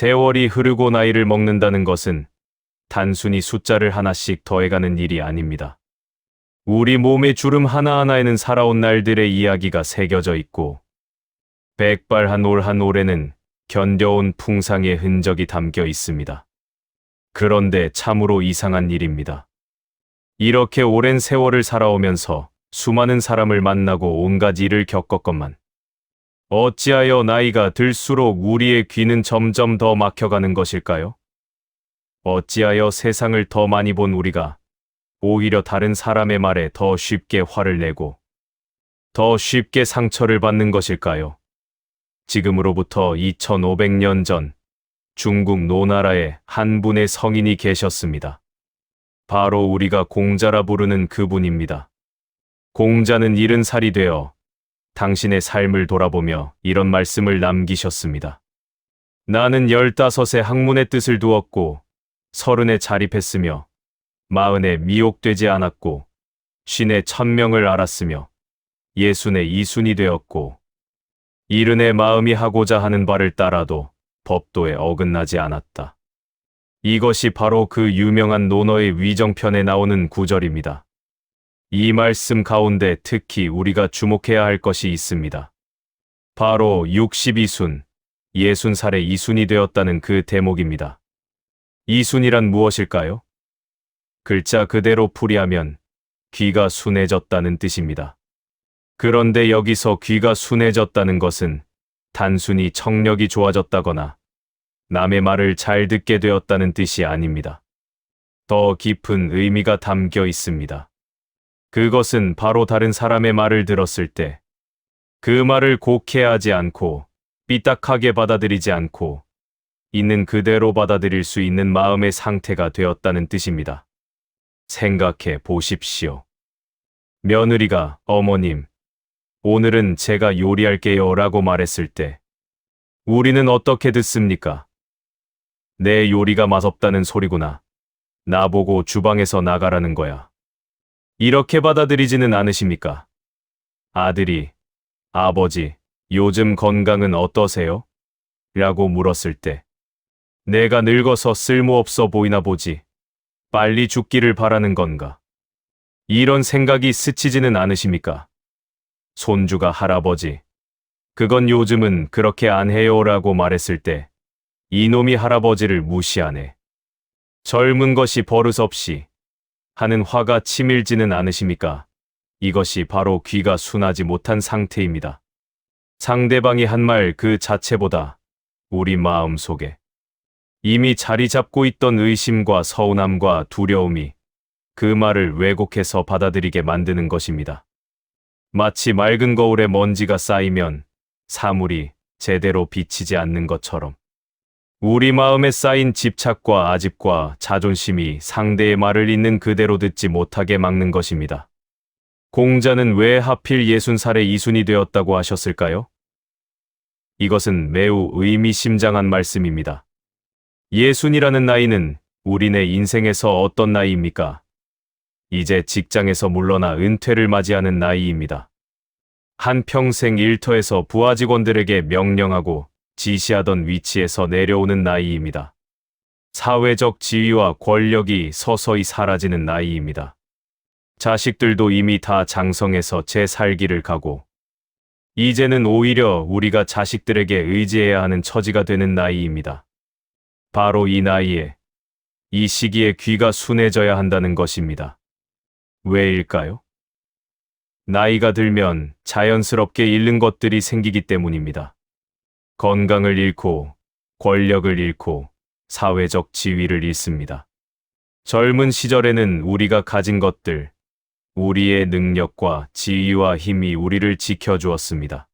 세월이 흐르고 나이를 먹는다는 것은 단순히 숫자를 하나씩 더해가는 일이 아닙니다. 우리 몸의 주름 하나하나에는 살아온 날들의 이야기가 새겨져 있고, 백발 한 올 한 올에는 견뎌온 풍상의 흔적이 담겨 있습니다. 그런데 참으로 이상한 일입니다. 이렇게 오랜 세월을 살아오면서 수많은 사람을 만나고 온갖 일을 겪었건만, 어찌하여 나이가 들수록 우리의 귀는 점점 더 막혀가는 것일까요? 어찌하여 세상을 더 많이 본 우리가 오히려 다른 사람의 말에 더 쉽게 화를 내고 더 쉽게 상처를 받는 것일까요? 지금으로부터 2500년 전 중국 노나라에 한 분의 성인이 계셨습니다. 바로 우리가 공자라 부르는 그분입니다. 공자는 70살이 되어 당신의 삶을 돌아보며 이런 말씀을 남기셨습니다. 나는 15에 학문의 뜻을 두었고 30에 자립했으며 40에 미혹되지 않았고 50에 천명을 알았으며 60에 이순이 되었고 70에 마음이 하고자 하는 바를 따라도 법도에 어긋나지 않았다. 이것이 바로 그 유명한 논어의 위정편에 나오는 구절입니다. 이 말씀 가운데 특히 우리가 주목해야 할 것이 있습니다. 바로 62순, 60살에 이순이 되었다는 그 대목입니다. 이순이란 무엇일까요? 글자 그대로 풀이하면 귀가 순해졌다는 뜻입니다. 그런데 여기서 귀가 순해졌다는 것은 단순히 청력이 좋아졌다거나 남의 말을 잘 듣게 되었다는 뜻이 아닙니다. 더 깊은 의미가 담겨 있습니다. 그것은 바로 다른 사람의 말을 들었을 때 그 말을 곡해하지 않고 삐딱하게 받아들이지 않고 있는 그대로 받아들일 수 있는 마음의 상태가 되었다는 뜻입니다. 생각해 보십시오. 며느리가 어머님, 오늘은 제가 요리할게요 라고 말했을 때 우리는 어떻게 듣습니까? 내 요리가 맛없다는 소리구나. 나보고 주방에서 나가라는 거야. 이렇게 받아들이지는 않으십니까? 아들이, 아버지, 요즘 건강은 어떠세요? 라고 물었을 때 내가 늙어서 쓸모없어 보이나 보지. 빨리 죽기를 바라는 건가? 이런 생각이 스치지는 않으십니까? 손주가 할아버지, 그건 요즘은 그렇게 안 해요 라고 말했을 때 이놈이 할아버지를 무시하네. 젊은 것이 버릇없이 하는 화가 치밀지는 않으십니까? 이것이 바로 귀가 순하지 못한 상태입니다. 상대방이 한 말 그 자체보다 우리 마음 속에 이미 자리 잡고 있던 의심과 서운함과 두려움이 그 말을 왜곡해서 받아들이게 만드는 것입니다. 마치 맑은 거울에 먼지가 쌓이면 사물이 제대로 비치지 않는 것처럼 우리 마음에 쌓인 집착과 아집과 자존심이 상대의 말을 있는 그대로 듣지 못하게 막는 것입니다. 공자는 왜 하필 60살에 이순이 되었다고 하셨을까요? 이것은 매우 의미심장한 말씀입니다. 60이라는 나이는 우리네 인생에서 어떤 나이입니까? 이제 직장에서 물러나 은퇴를 맞이하는 나이입니다. 한평생 일터에서 부하 직원들에게 명령하고 지시하던 위치에서 내려오는 나이입니다. 사회적 지위와 권력이 서서히 사라지는 나이입니다. 자식들도 이미 다 장성해서 제 살길을 가고 이제는 오히려 우리가 자식들에게 의지해야 하는 처지가 되는 나이입니다. 바로 이 나이에, 이 시기에 귀가 순해져야 한다는 것입니다. 왜일까요? 나이가 들면 자연스럽게 잃는 것들이 생기기 때문입니다. 건강을 잃고, 권력을 잃고, 사회적 지위를 잃습니다. 젊은 시절에는 우리가 가진 것들, 우리의 능력과 지위와 힘이 우리를 지켜주었습니다.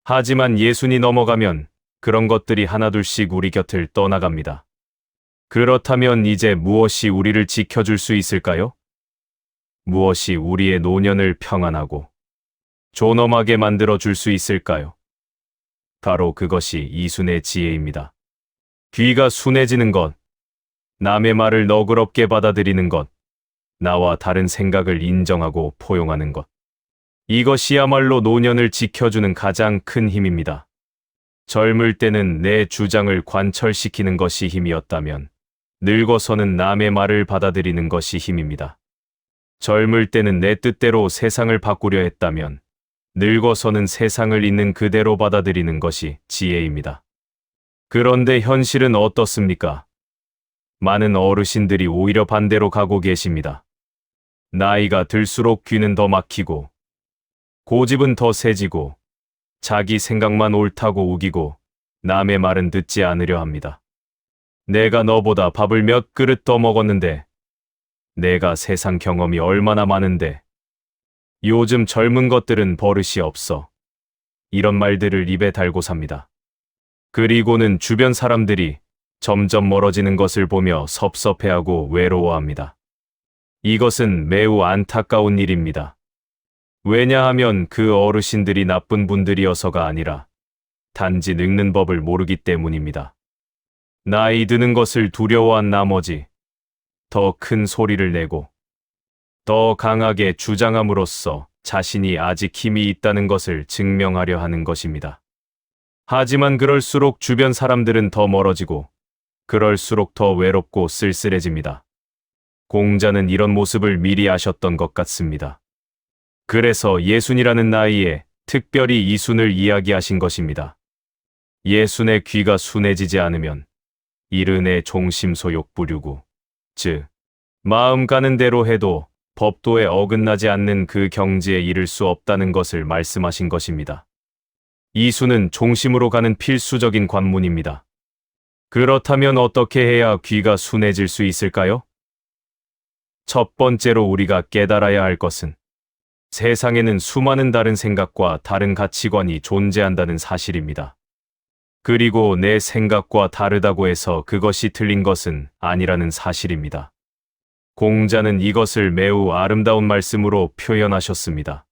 하지만 60이 넘어가면 그런 것들이 하나둘씩 우리 곁을 떠나갑니다. 그렇다면 이제 무엇이 우리를 지켜줄 수 있을까요? 무엇이 우리의 노년을 평안하고 존엄하게 만들어줄 수 있을까요? 바로 그것이 이순의 지혜입니다. 귀가 순해지는 것, 남의 말을 너그럽게 받아들이는 것, 나와 다른 생각을 인정하고 포용하는 것. 이것이야말로 노년을 지켜주는 가장 큰 힘입니다. 젊을 때는 내 주장을 관철시키는 것이 힘이었다면 늙어서는 남의 말을 받아들이는 것이 힘입니다. 젊을 때는 내 뜻대로 세상을 바꾸려 했다면 늙어서는 세상을 있는 그대로 받아들이는 것이 지혜입니다. 그런데 현실은 어떻습니까? 많은 어르신들이 오히려 반대로 가고 계십니다. 나이가 들수록 귀는 더 막히고 고집은 더 세지고 자기 생각만 옳다고 우기고 남의 말은 듣지 않으려 합니다. 내가 너보다 밥을 몇 그릇 더 먹었는데, 내가 세상 경험이 얼마나 많은데, 요즘 젊은 것들은 버릇이 없어. 이런 말들을 입에 달고 삽니다. 그리고는 주변 사람들이 점점 멀어지는 것을 보며 섭섭해하고 외로워합니다. 이것은 매우 안타까운 일입니다. 왜냐하면 그 어르신들이 나쁜 분들이어서가 아니라 단지 늙는 법을 모르기 때문입니다. 나이 드는 것을 두려워한 나머지 더 큰 소리를 내고 더 강하게 주장함으로써 자신이 아직 힘이 있다는 것을 증명하려 하는 것입니다. 하지만 그럴수록 주변 사람들은 더 멀어지고 그럴수록 더 외롭고 쓸쓸해집니다. 공자는 이런 모습을 미리 아셨던 것 같습니다. 그래서 예순이라는 나이에 특별히 이순을 이야기하신 것입니다. 예순의 귀가 순해지지 않으면 이른의 종심소욕 부류구, 즉 마음 가는 대로 해도 법도에 어긋나지 않는 그 경지에 이를 수 없다는 것을 말씀하신 것입니다. 이순은 종심으로 가는 필수적인 관문입니다. 그렇다면 어떻게 해야 귀가 순해질 수 있을까요? 첫 번째로 우리가 깨달아야 할 것은 세상에는 수많은 다른 생각과 다른 가치관이 존재한다는 사실입니다. 그리고 내 생각과 다르다고 해서 그것이 틀린 것은 아니라는 사실입니다. 공자는 이것을 매우 아름다운 말씀으로 표현하셨습니다.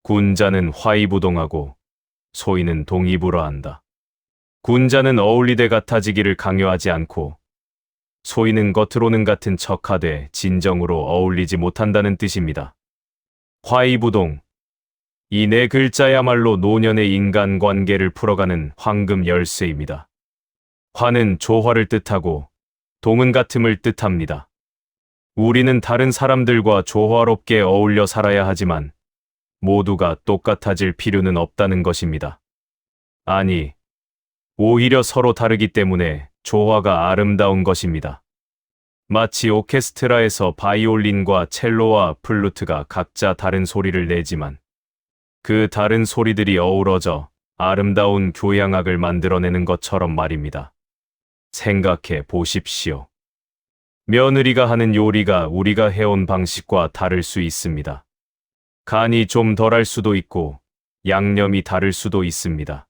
군자는 화이부동하고 소인은 동의불허한다. 군자는 어울리되 같아지기를 강요하지 않고 소인은 겉으로는 같은 척하되 진정으로 어울리지 못한다는 뜻입니다. 화이부동, 이 네 글자야말로 노년의 인간관계를 풀어가는 황금 열쇠입니다. 화는 조화를 뜻하고 동은 같음을 뜻합니다. 우리는 다른 사람들과 조화롭게 어울려 살아야 하지만 모두가 똑같아질 필요는 없다는 것입니다. 아니, 오히려 서로 다르기 때문에 조화가 아름다운 것입니다. 마치 오케스트라에서 바이올린과 첼로와 플루트가 각자 다른 소리를 내지만 그 다른 소리들이 어우러져 아름다운 교향악을 만들어내는 것처럼 말입니다. 생각해 보십시오. 며느리가 하는 요리가 우리가 해온 방식과 다를 수 있습니다. 간이 좀 덜할 수도 있고 양념이 다를 수도 있습니다.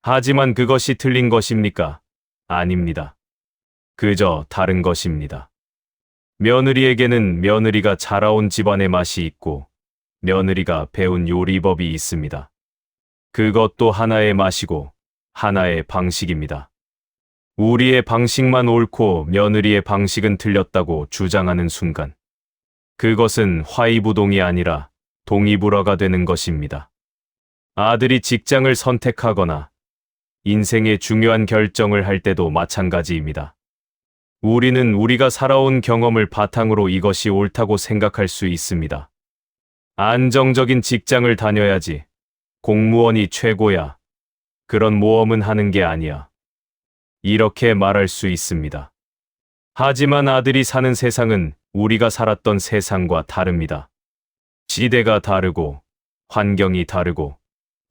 하지만 그것이 틀린 것입니까? 아닙니다. 그저 다른 것입니다. 며느리에게는 며느리가 자라온 집안의 맛이 있고 며느리가 배운 요리법이 있습니다. 그것도 하나의 맛이고 하나의 방식입니다. 우리의 방식만 옳고 며느리의 방식은 틀렸다고 주장하는 순간 그것은 화이부동이 아니라 동의불허가 되는 것입니다. 아들이 직장을 선택하거나 인생의 중요한 결정을 할 때도 마찬가지입니다. 우리는 우리가 살아온 경험을 바탕으로 이것이 옳다고 생각할 수 있습니다. 안정적인 직장을 다녀야지. 공무원이 최고야. 그런 모험은 하는 게 아니야. 이렇게 말할 수 있습니다. 하지만 아들이 사는 세상은 우리가 살았던 세상과 다릅니다. 시대가 다르고 환경이 다르고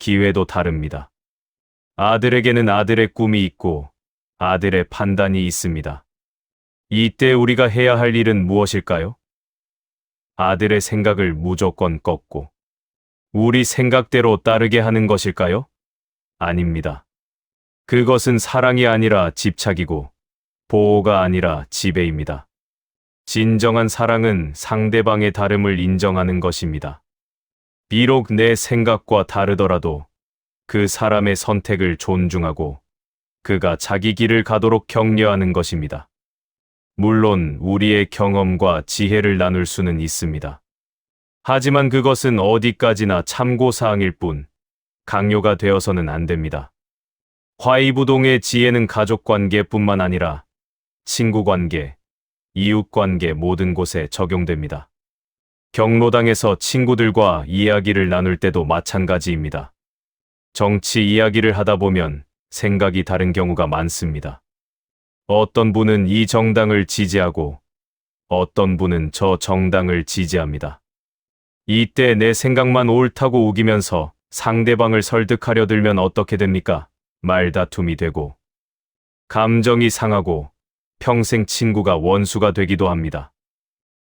기회도 다릅니다. 아들에게는 아들의 꿈이 있고 아들의 판단이 있습니다. 이때 우리가 해야 할 일은 무엇일까요? 아들의 생각을 무조건 꺾고 우리 생각대로 따르게 하는 것일까요? 아닙니다. 그것은 사랑이 아니라 집착이고 보호가 아니라 지배입니다. 진정한 사랑은 상대방의 다름을 인정하는 것입니다. 비록 내 생각과 다르더라도 그 사람의 선택을 존중하고 그가 자기 길을 가도록 격려하는 것입니다. 물론 우리의 경험과 지혜를 나눌 수는 있습니다. 하지만 그것은 어디까지나 참고사항일 뿐 강요가 되어서는 안 됩니다. 화이부동의 지혜는 가족관계뿐만 아니라 친구관계, 이웃관계 모든 곳에 적용됩니다. 경로당에서 친구들과 이야기를 나눌 때도 마찬가지입니다. 정치 이야기를 하다 보면 생각이 다른 경우가 많습니다. 어떤 분은 이 정당을 지지하고 어떤 분은 저 정당을 지지합니다. 이때 내 생각만 옳다고 우기면서 상대방을 설득하려 들면 어떻게 됩니까? 말다툼이 되고 감정이 상하고 평생 친구가 원수가 되기도 합니다.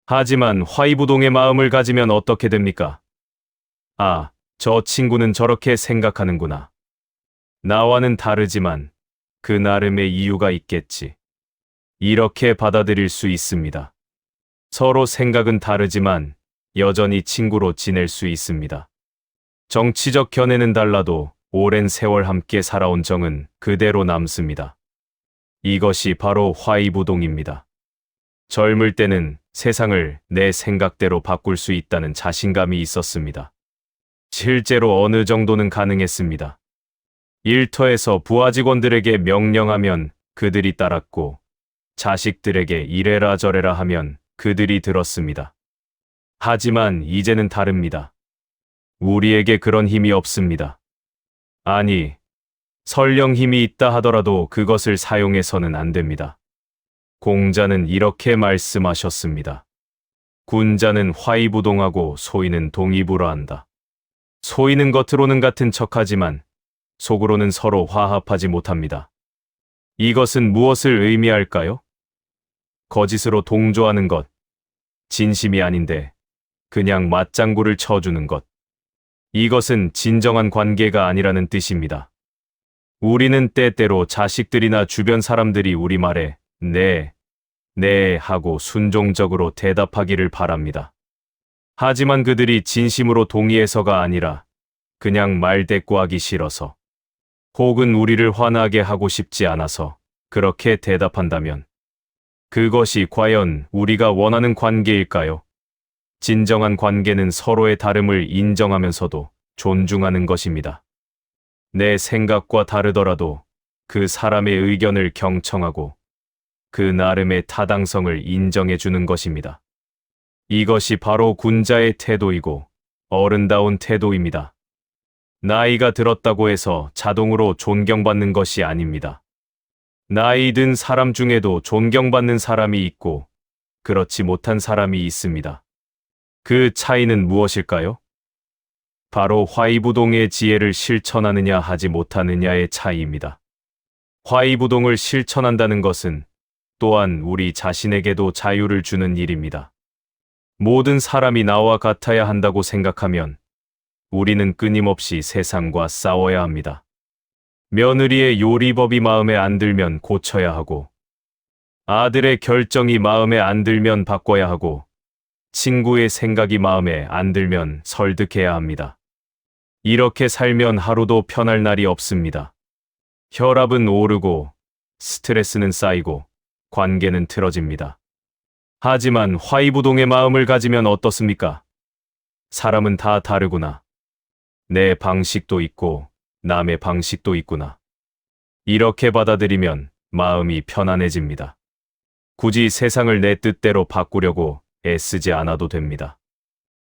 하지만 화이부동의 마음을 가지면 어떻게 됩니까? 아, 저 친구는 저렇게 생각하는구나. 나와는 다르지만 그 나름의 이유가 있겠지. 이렇게 받아들일 수 있습니다. 서로 생각은 다르지만 여전히 친구로 지낼 수 있습니다. 정치적 견해는 달라도 오랜 세월 함께 살아온 정은 그대로 남습니다. 이것이 바로 화이부동입니다. 젊을 때는 세상을 내 생각대로 바꿀 수 있다는 자신감이 있었습니다. 실제로 어느 정도는 가능했습니다. 일터에서 부하 직원들에게 명령하면 그들이 따랐고 자식들에게 이래라 저래라 하면 그들이 들었습니다. 하지만 이제는 다릅니다. 우리에게 그런 힘이 없습니다. 아니, 설령 힘이 있다 하더라도 그것을 사용해서는 안 됩니다. 공자는 이렇게 말씀하셨습니다. 군자는 화이부동하고 소인은 동의불허한다. 소인은 겉으로는 같은 척하지만 속으로는 서로 화합하지 못합니다. 이것은 무엇을 의미할까요? 거짓으로 동조하는 것, 진심이 아닌데 그냥 맞장구를 쳐주는 것. 이것은 진정한 관계가 아니라는 뜻입니다. 우리는 때때로 자식들이나 주변 사람들이 우리 말에 네, 네 하고 순종적으로 대답하기를 바랍니다. 하지만 그들이 진심으로 동의해서가 아니라 그냥 말대꾸하기 싫어서 혹은 우리를 화나게 하고 싶지 않아서 그렇게 대답한다면 그것이 과연 우리가 원하는 관계일까요? 진정한 관계는 서로의 다름을 인정하면서도 존중하는 것입니다. 내 생각과 다르더라도 그 사람의 의견을 경청하고 그 나름의 타당성을 인정해 주는 것입니다. 이것이 바로 군자의 태도이고 어른다운 태도입니다. 나이가 들었다고 해서 자동으로 존경받는 것이 아닙니다. 나이 든 사람 중에도 존경받는 사람이 있고 그렇지 못한 사람이 있습니다. 그 차이는 무엇일까요? 바로 화이부동의 지혜를 실천하느냐 하지 못하느냐의 차이입니다. 화이부동을 실천한다는 것은 또한 우리 자신에게도 자유를 주는 일입니다. 모든 사람이 나와 같아야 한다고 생각하면 우리는 끊임없이 세상과 싸워야 합니다. 며느리의 요리법이 마음에 안 들면 고쳐야 하고, 아들의 결정이 마음에 안 들면 바꿔야 하고, 친구의 생각이 마음에 안 들면 설득해야 합니다. 이렇게 살면 하루도 편할 날이 없습니다. 혈압은 오르고, 스트레스는 쌓이고, 관계는 틀어집니다. 하지만 화이부동의 마음을 가지면 어떻습니까? 사람은 다 다르구나. 내 방식도 있고 남의 방식도 있구나. 이렇게 받아들이면 마음이 편안해집니다. 굳이 세상을 내 뜻대로 바꾸려고 애쓰지 않아도 됩니다.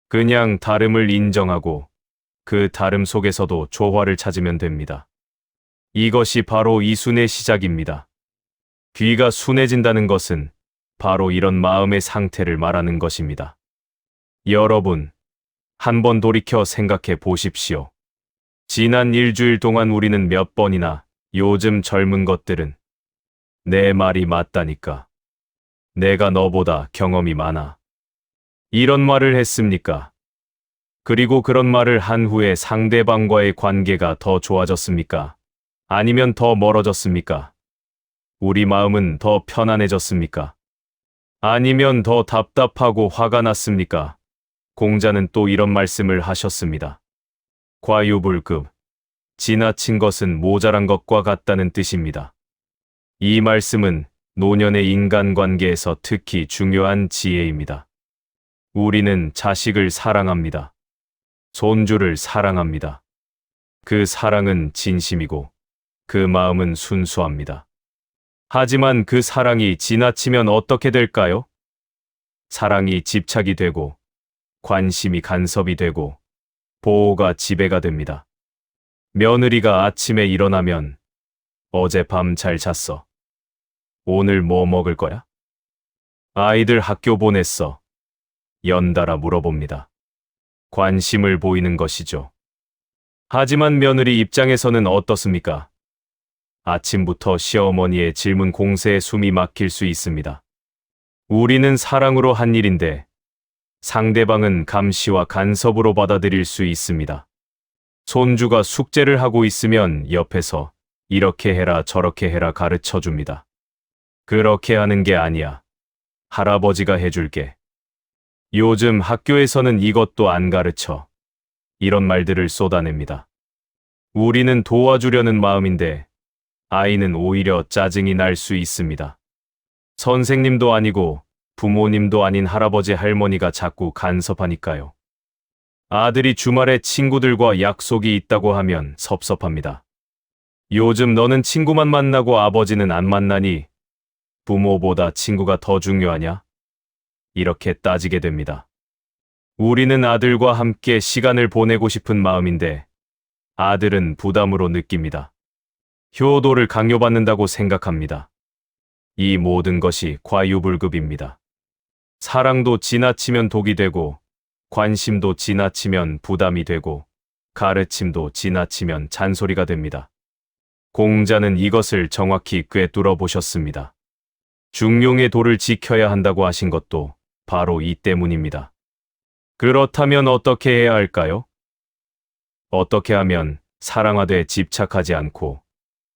그냥 다름을 인정하고 그 다름 속에서도 조화를 찾으면 됩니다. 이것이 바로 이순의 시작입니다. 귀가 순해진다는 것은 바로 이런 마음의 상태를 말하는 것입니다. 여러분, 한번 돌이켜 생각해 보십시오. 지난 일주일 동안 우리는 몇 번이나 요즘 젊은 것들은 내 말이 맞다니까. 내가 너보다 경험이 많아. 이런 말을 했습니까? 그리고 그런 말을 한 후에 상대방과의 관계가 더 좋아졌습니까? 아니면 더 멀어졌습니까? 우리 마음은 더 편안해졌습니까? 아니면 더 답답하고 화가 났습니까? 공자는 또 이런 말씀을 하셨습니다. 과유불급, 지나친 것은 모자란 것과 같다는 뜻입니다. 이 말씀은 노년의 인간관계에서 특히 중요한 지혜입니다. 우리는 자식을 사랑합니다. 손주를 사랑합니다. 그 사랑은 진심이고 그 마음은 순수합니다. 하지만 그 사랑이 지나치면 어떻게 될까요? 사랑이 집착이 되고, 관심이 간섭이 되고, 보호가 지배가 됩니다. 며느리가 아침에 일어나면 어젯밤 잘 잤어. 오늘 뭐 먹을 거야? 아이들 학교 보냈어. 연달아 물어봅니다. 관심을 보이는 것이죠. 하지만 며느리 입장에서는 어떻습니까? 아침부터 시어머니의 질문 공세에 숨이 막힐 수 있습니다. 우리는 사랑으로 한 일인데 상대방은 감시와 간섭으로 받아들일 수 있습니다. 손주가 숙제를 하고 있으면 옆에서 이렇게 해라 저렇게 해라 가르쳐 줍니다. 그렇게 하는 게 아니야. 할아버지가 해줄게. 요즘 학교에서는 이것도 안 가르쳐. 이런 말들을 쏟아냅니다. 우리는 도와주려는 마음인데 아이는 오히려 짜증이 날 수 있습니다. 선생님도 아니고 부모님도 아닌 할아버지 할머니가 자꾸 간섭하니까요. 아들이 주말에 친구들과 약속이 있다고 하면 섭섭합니다. 요즘 너는 친구만 만나고 아버지는 안 만나니 부모보다 친구가 더 중요하냐? 이렇게 따지게 됩니다. 우리는 아들과 함께 시간을 보내고 싶은 마음인데 아들은 부담으로 느낍니다. 효도를 강요받는다고 생각합니다. 이 모든 것이 과유불급입니다. 사랑도 지나치면 독이 되고 관심도 지나치면 부담이 되고 가르침도 지나치면 잔소리가 됩니다. 공자는 이것을 정확히 꿰뚫어 보셨습니다. 중용의 도를 지켜야 한다고 하신 것도 바로 이 때문입니다. 그렇다면 어떻게 해야 할까요? 어떻게 하면 사랑하되 집착하지 않고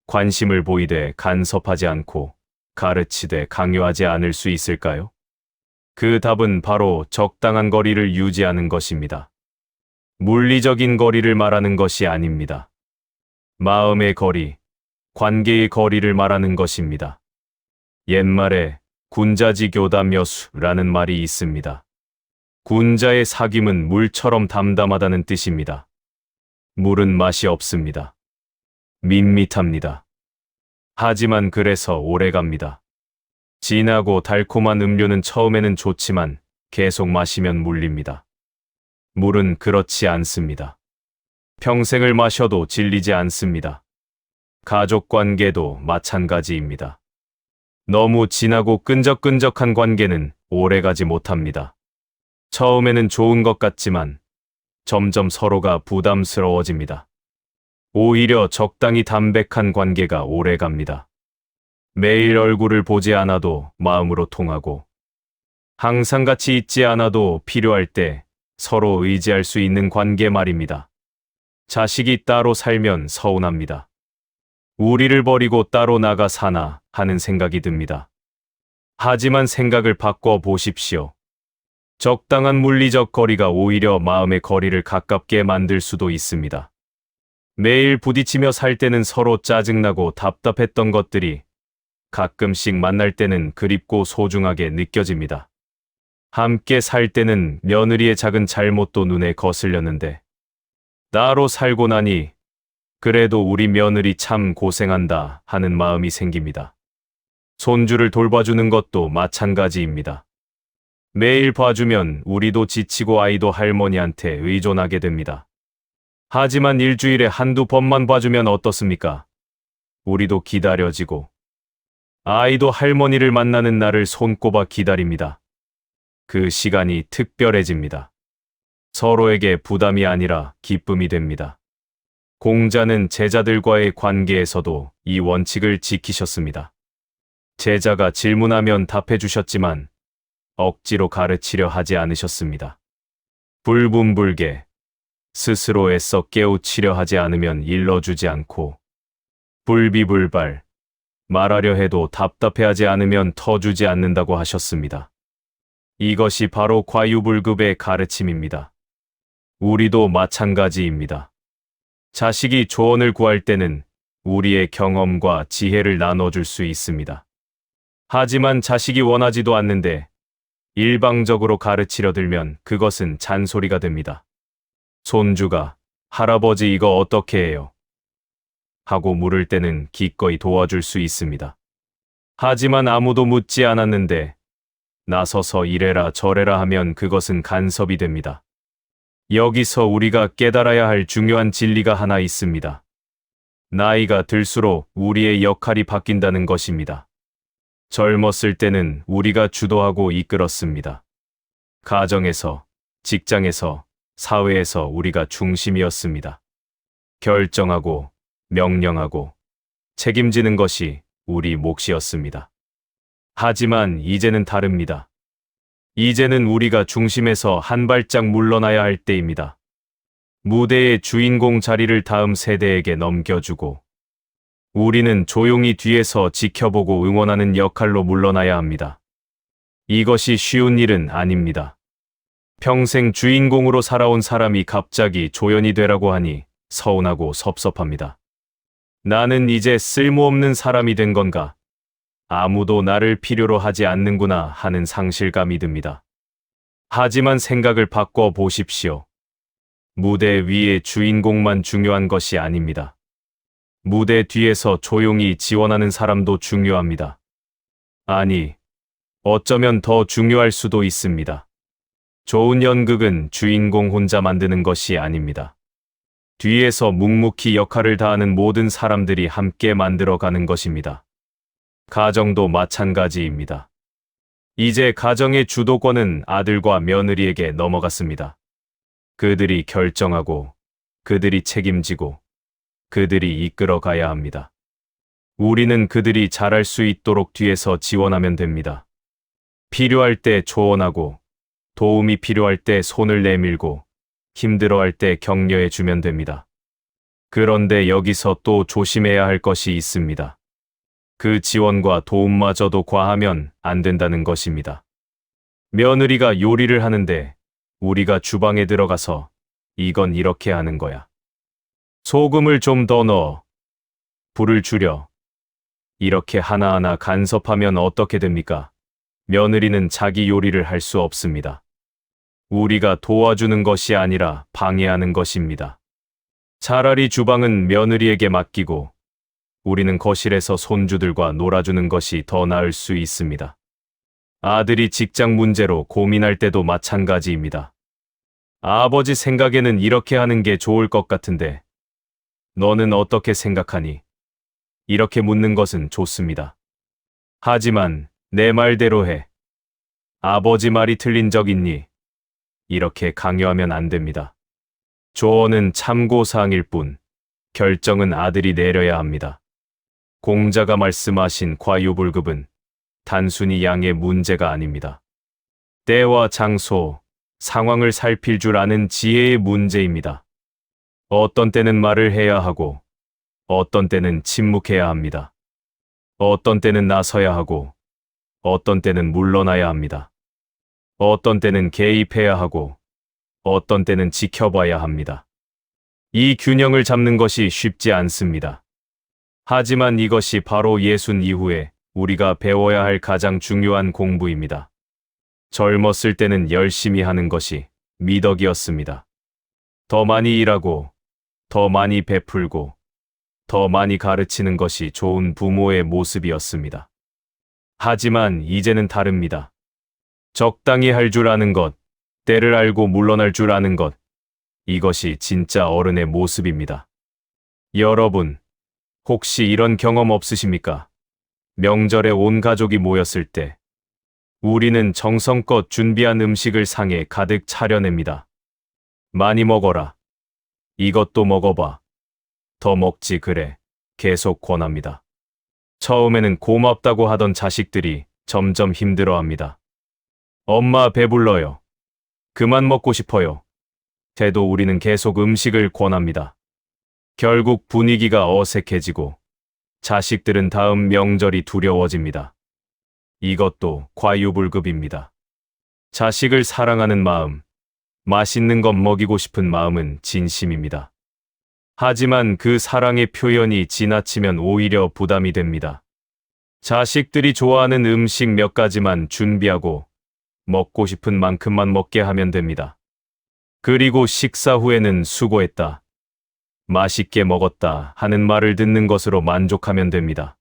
관심을 보이되 간섭하지 않고 가르치되 강요하지 않을 수 있을까요? 그 답은 바로 적당한 거리를 유지하는 것입니다. 물리적인 거리를 말하는 것이 아닙니다. 마음의 거리, 관계의 거리를 말하는 것입니다. 옛말에 군자지 교담여수라는 말이 있습니다. 군자의 사귐은 물처럼 담담하다는 뜻입니다. 물은 맛이 없습니다. 밋밋합니다. 하지만 그래서 오래갑니다. 진하고 달콤한 음료는 처음에는 좋지만 계속 마시면 물립니다. 물은 그렇지 않습니다. 평생을 마셔도 질리지 않습니다. 가족 관계도 마찬가지입니다. 너무 진하고 끈적끈적한 관계는 오래가지 못합니다. 처음에는 좋은 것 같지만 점점 서로가 부담스러워집니다. 오히려 적당히 담백한 관계가 오래갑니다. 매일 얼굴을 보지 않아도 마음으로 통하고 항상 같이 있지 않아도 필요할 때 서로 의지할 수 있는 관계 말입니다. 자식이 따로 살면 서운합니다. 우리를 버리고 따로 나가 사나 하는 생각이 듭니다. 하지만 생각을 바꿔 보십시오. 적당한 물리적 거리가 오히려 마음의 거리를 가깝게 만들 수도 있습니다. 매일 부딪히며 살 때는 서로 짜증나고 답답했던 것들이 가끔씩 만날 때는 그립고 소중하게 느껴집니다. 함께 살 때는 며느리의 작은 잘못도 눈에 거슬렸는데 따로 살고 나니 그래도 우리 며느리 참 고생한다 하는 마음이 생깁니다. 손주를 돌봐주는 것도 마찬가지입니다. 매일 봐주면 우리도 지치고 아이도 할머니한테 의존하게 됩니다. 하지만 일주일에 한두 번만 봐주면 어떻습니까? 우리도 기다려지고 아이도 할머니를 만나는 날을 손꼽아 기다립니다. 그 시간이 특별해집니다. 서로에게 부담이 아니라 기쁨이 됩니다. 공자는 제자들과의 관계에서도 이 원칙을 지키셨습니다. 제자가 질문하면 답해 주셨지만 억지로 가르치려 하지 않으셨습니다. 불분불개, 스스로 애써 깨우치려 하지 않으면 일러주지 않고 불비불발, 말하려 해도 답답해하지 않으면 터주지 않는다고 하셨습니다. 이것이 바로 과유불급의 가르침입니다. 우리도 마찬가지입니다. 자식이 조언을 구할 때는 우리의 경험과 지혜를 나눠줄 수 있습니다. 하지만 자식이 원하지도 않는데 일방적으로 가르치려 들면 그것은 잔소리가 됩니다. 손주가 할아버지 이거 어떻게 해요? 하고 물을 때는 기꺼이 도와줄 수 있습니다. 하지만 아무도 묻지 않았는데 나서서 이래라 저래라 하면 그것은 간섭이 됩니다. 여기서 우리가 깨달아야 할 중요한 진리가 하나 있습니다. 나이가 들수록 우리의 역할이 바뀐다는 것입니다. 젊었을 때는 우리가 주도하고 이끌었습니다. 가정에서, 직장에서, 사회에서 우리가 중심이었습니다. 결정하고, 명령하고, 책임지는 것이 우리 몫이었습니다. 하지만 이제는 다릅니다. 이제는 우리가 중심에서 한 발짝 물러나야 할 때입니다. 무대의 주인공 자리를 다음 세대에게 넘겨주고, 우리는 조용히 뒤에서 지켜보고 응원하는 역할로 물러나야 합니다. 이것이 쉬운 일은 아닙니다. 평생 주인공으로 살아온 사람이 갑자기 조연이 되라고 하니 서운하고 섭섭합니다. 나는 이제 쓸모없는 사람이 된 건가? 아무도 나를 필요로 하지 않는구나 하는 상실감이 듭니다. 하지만 생각을 바꿔 보십시오. 무대 위의 주인공만 중요한 것이 아닙니다. 무대 뒤에서 조용히 지원하는 사람도 중요합니다. 아니, 어쩌면 더 중요할 수도 있습니다. 좋은 연극은 주인공 혼자 만드는 것이 아닙니다. 뒤에서 묵묵히 역할을 다하는 모든 사람들이 함께 만들어가는 것입니다. 가정도 마찬가지입니다. 이제 가정의 주도권은 아들과 며느리에게 넘어갔습니다. 그들이 결정하고, 그들이 책임지고, 그들이 이끌어 가야 합니다. 우리는 그들이 잘할 수 있도록 뒤에서 지원하면 됩니다. 필요할 때 조언하고, 도움이 필요할 때 손을 내밀고, 힘들어할 때 격려해 주면 됩니다. 그런데 여기서 또 조심해야 할 것이 있습니다. 그 지원과 도움마저도 과하면 안 된다는 것입니다. 며느리가 요리를 하는데 우리가 주방에 들어가서 이건 이렇게 하는 거야. 소금을 좀 더 넣어. 불을 줄여. 이렇게 하나하나 간섭하면 어떻게 됩니까? 며느리는 자기 요리를 할 수 없습니다. 우리가 도와주는 것이 아니라 방해하는 것입니다. 차라리 주방은 며느리에게 맡기고 우리는 거실에서 손주들과 놀아주는 것이 더 나을 수 있습니다. 아들이 직장 문제로 고민할 때도 마찬가지입니다. 아버지 생각에는 이렇게 하는 게 좋을 것 같은데 너는 어떻게 생각하니? 이렇게 묻는 것은 좋습니다. 하지만 내 말대로 해. 아버지 말이 틀린 적 있니? 이렇게 강요하면 안 됩니다. 조언은 참고사항일 뿐 결정은 아들이 내려야 합니다. 공자가 말씀하신 과유불급은 단순히 양의 문제가 아닙니다. 때와 장소, 상황을 살필 줄 아는 지혜의 문제입니다. 어떤 때는 말을 해야 하고, 어떤 때는 침묵해야 합니다. 어떤 때는 나서야 하고, 어떤 때는 물러나야 합니다. 어떤 때는 개입해야 하고, 어떤 때는 지켜봐야 합니다. 이 균형을 잡는 것이 쉽지 않습니다. 하지만 이것이 바로 예순 이후에 우리가 배워야 할 가장 중요한 공부입니다. 젊었을 때는 열심히 하는 것이 미덕이었습니다. 더 많이 일하고, 더 많이 베풀고, 더 많이 가르치는 것이 좋은 부모의 모습이었습니다. 하지만 이제는 다릅니다. 적당히 할 줄 아는 것, 때를 알고 물러날 줄 아는 것, 이것이 진짜 어른의 모습입니다. 여러분, 혹시 이런 경험 없으십니까? 명절에 온 가족이 모였을 때 우리는 정성껏 준비한 음식을 상에 가득 차려냅니다. 많이 먹어라. 이것도 먹어봐. 더 먹지 그래. 계속 권합니다. 처음에는 고맙다고 하던 자식들이 점점 힘들어합니다. 엄마 배불러요. 그만 먹고 싶어요. 태도 우리는 계속 음식을 권합니다. 결국 분위기가 어색해지고 자식들은 다음 명절이 두려워집니다. 이것도 과유불급입니다. 자식을 사랑하는 마음, 맛있는 것 먹이고 싶은 마음은 진심입니다. 하지만 그 사랑의 표현이 지나치면 오히려 부담이 됩니다. 자식들이 좋아하는 음식 몇 가지만 준비하고 먹고 싶은 만큼만 먹게 하면 됩니다. 그리고 식사 후에는 수고했다. 맛있게 먹었다 하는 말을 듣는 것으로 만족하면 됩니다.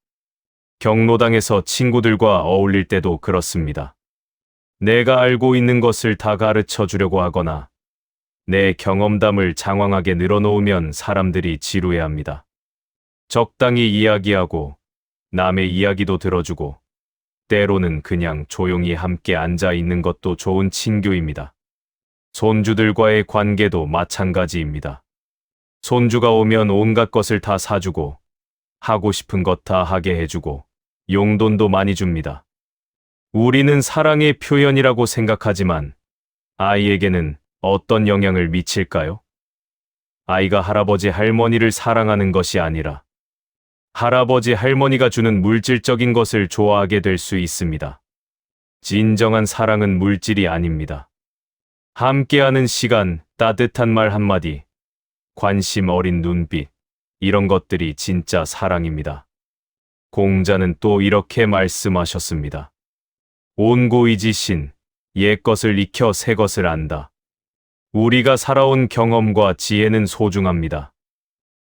경로당에서 친구들과 어울릴 때도 그렇습니다. 내가 알고 있는 것을 다 가르쳐 주려고 하거나 내 경험담을 장황하게 늘어놓으면 사람들이 지루해합니다. 적당히 이야기하고 남의 이야기도 들어주고 때로는 그냥 조용히 함께 앉아 있는 것도 좋은 친교입니다. 손주들과의 관계도 마찬가지입니다. 손주가 오면 온갖 것을 다 사주고 하고 싶은 것 다 하게 해주고 용돈도 많이 줍니다. 우리는 사랑의 표현이라고 생각하지만 아이에게는 어떤 영향을 미칠까요? 아이가 할아버지 할머니를 사랑하는 것이 아니라 할아버지 할머니가 주는 물질적인 것을 좋아하게 될 수 있습니다. 진정한 사랑은 물질이 아닙니다. 함께하는 시간, 따뜻한 말 한마디, 관심 어린 눈빛, 이런 것들이 진짜 사랑입니다. 공자는 또 이렇게 말씀하셨습니다. 온고이지신, 옛 것을 익혀 새 것을 안다. 우리가 살아온 경험과 지혜는 소중합니다.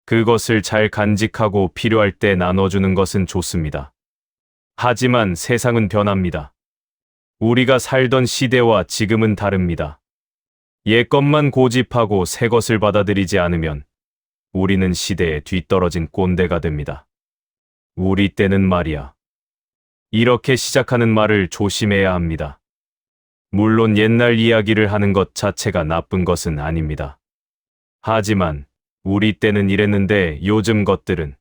그것을 잘 간직하고 필요할 때 나눠주는 것은 좋습니다. 하지만 세상은 변합니다. 우리가 살던 시대와 지금은 다릅니다. 옛 것만 고집하고 새 것을 받아들이지 않으면 우리는 시대에 뒤떨어진 꼰대가 됩니다. 우리 때는 말이야. 이렇게 시작하는 말을 조심해야 합니다. 물론 옛날 이야기를 하는 것 자체가 나쁜 것은 아닙니다. 하지만 우리 때는 이랬는데 요즘 것들은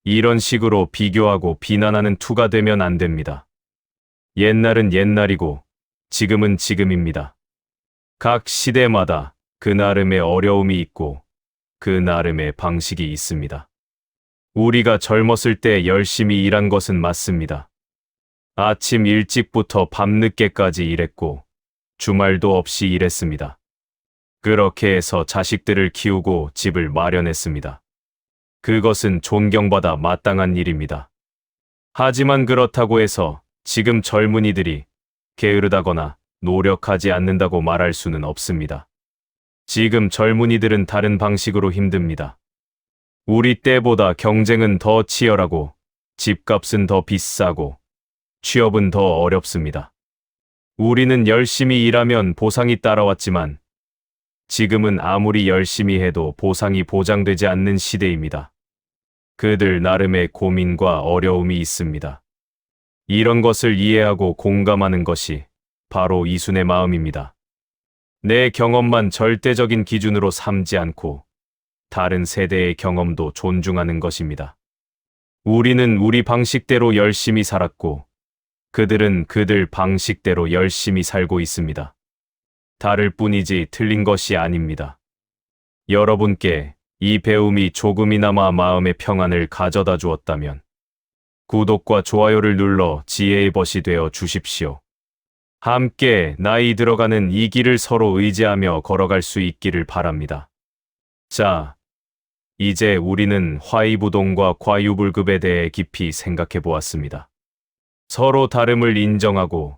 이런 식으로 비교하고 비난하는 투가 되면 안 됩니다. 옛날은 옛날이고 지금은 지금입니다. 각 시대마다 그 나름의 어려움이 있고 그 나름의 방식이 있습니다. 우리가 젊었을 때 열심히 일한 것은 맞습니다. 아침 일찍부터 밤늦게까지 일했고 주말도 없이 일했습니다. 그렇게 해서 자식들을 키우고 집을 마련했습니다. 그것은 존경받아 마땅한 일입니다. 하지만 그렇다고 해서 지금 젊은이들이 게으르다거나 노력하지 않는다고 말할 수는 없습니다. 지금 젊은이들은 다른 방식으로 힘듭니다. 우리 때보다 경쟁은 더 치열하고 집값은 더 비싸고 취업은 더 어렵습니다. 우리는 열심히 일하면 보상이 따라왔지만 지금은 아무리 열심히 해도 보상이 보장되지 않는 시대입니다. 그들 나름의 고민과 어려움이 있습니다. 이런 것을 이해하고 공감하는 것이 바로 이순의 마음입니다. 내 경험만 절대적인 기준으로 삼지 않고 다른 세대의 경험도 존중하는 것입니다. 우리는 우리 방식대로 열심히 살았고 그들은 그들 방식대로 열심히 살고 있습니다. 다를 뿐이지 틀린 것이 아닙니다. 여러분께 이 배움이 조금이나마 마음의 평안을 가져다 주었다면 구독과 좋아요를 눌러 지혜의 벗이 되어 주십시오. 함께 나이 들어가는 이 길을 서로 의지하며 걸어갈 수 있기를 바랍니다. 자, 이제 우리는 화이부동과 과유불급에 대해 깊이 생각해 보았습니다. 서로 다름을 인정하고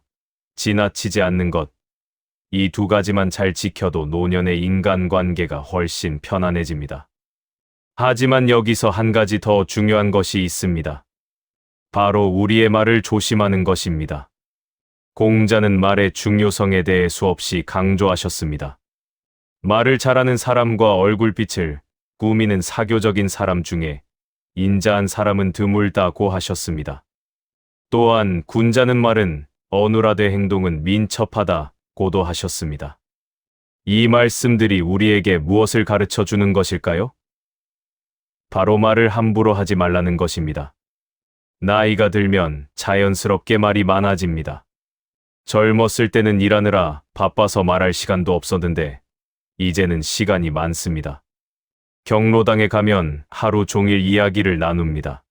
지나치지 않는 것, 이 두 가지만 잘 지켜도 노년의 인간관계가 훨씬 편안해집니다. 하지만 여기서 한 가지 더 중요한 것이 있습니다. 바로 우리의 말을 조심하는 것입니다. 공자는 말의 중요성에 대해 수없이 강조하셨습니다. 말을 잘하는 사람과 얼굴빛을 꾸미는 사교적인 사람 중에 인자한 사람은 드물다고 하셨습니다. 또한 군자는 말은 어눌하되 행동은 민첩하다 고도 하셨습니다. 이 말씀들이 우리에게 무엇을 가르쳐 주는 것일까요? 바로 말을 함부로 하지 말라는 것입니다. 나이가 들면 자연스럽게 말이 많아집니다. 젊었을 때는 일하느라 바빠서 말할 시간도 없었는데 이제는 시간이 많습니다. 경로당에 가면 하루 종일 이야기를 나눕니다.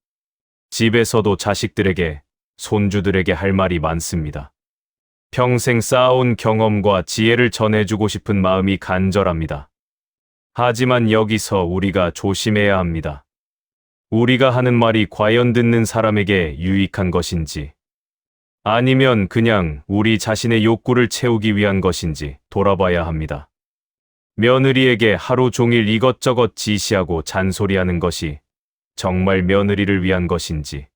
집에서도 자식들에게, 손주들에게 할 말이 많습니다. 평생 쌓아온 경험과 지혜를 전해주고 싶은 마음이 간절합니다. 하지만 여기서 우리가 조심해야 합니다. 우리가 하는 말이 과연 듣는 사람에게 유익한 것인지, 아니면 그냥 우리 자신의 욕구를 채우기 위한 것인지 돌아봐야 합니다. 며느리에게 하루 종일 이것저것 지시하고 잔소리하는 것이 정말 며느리를 위한 것인지,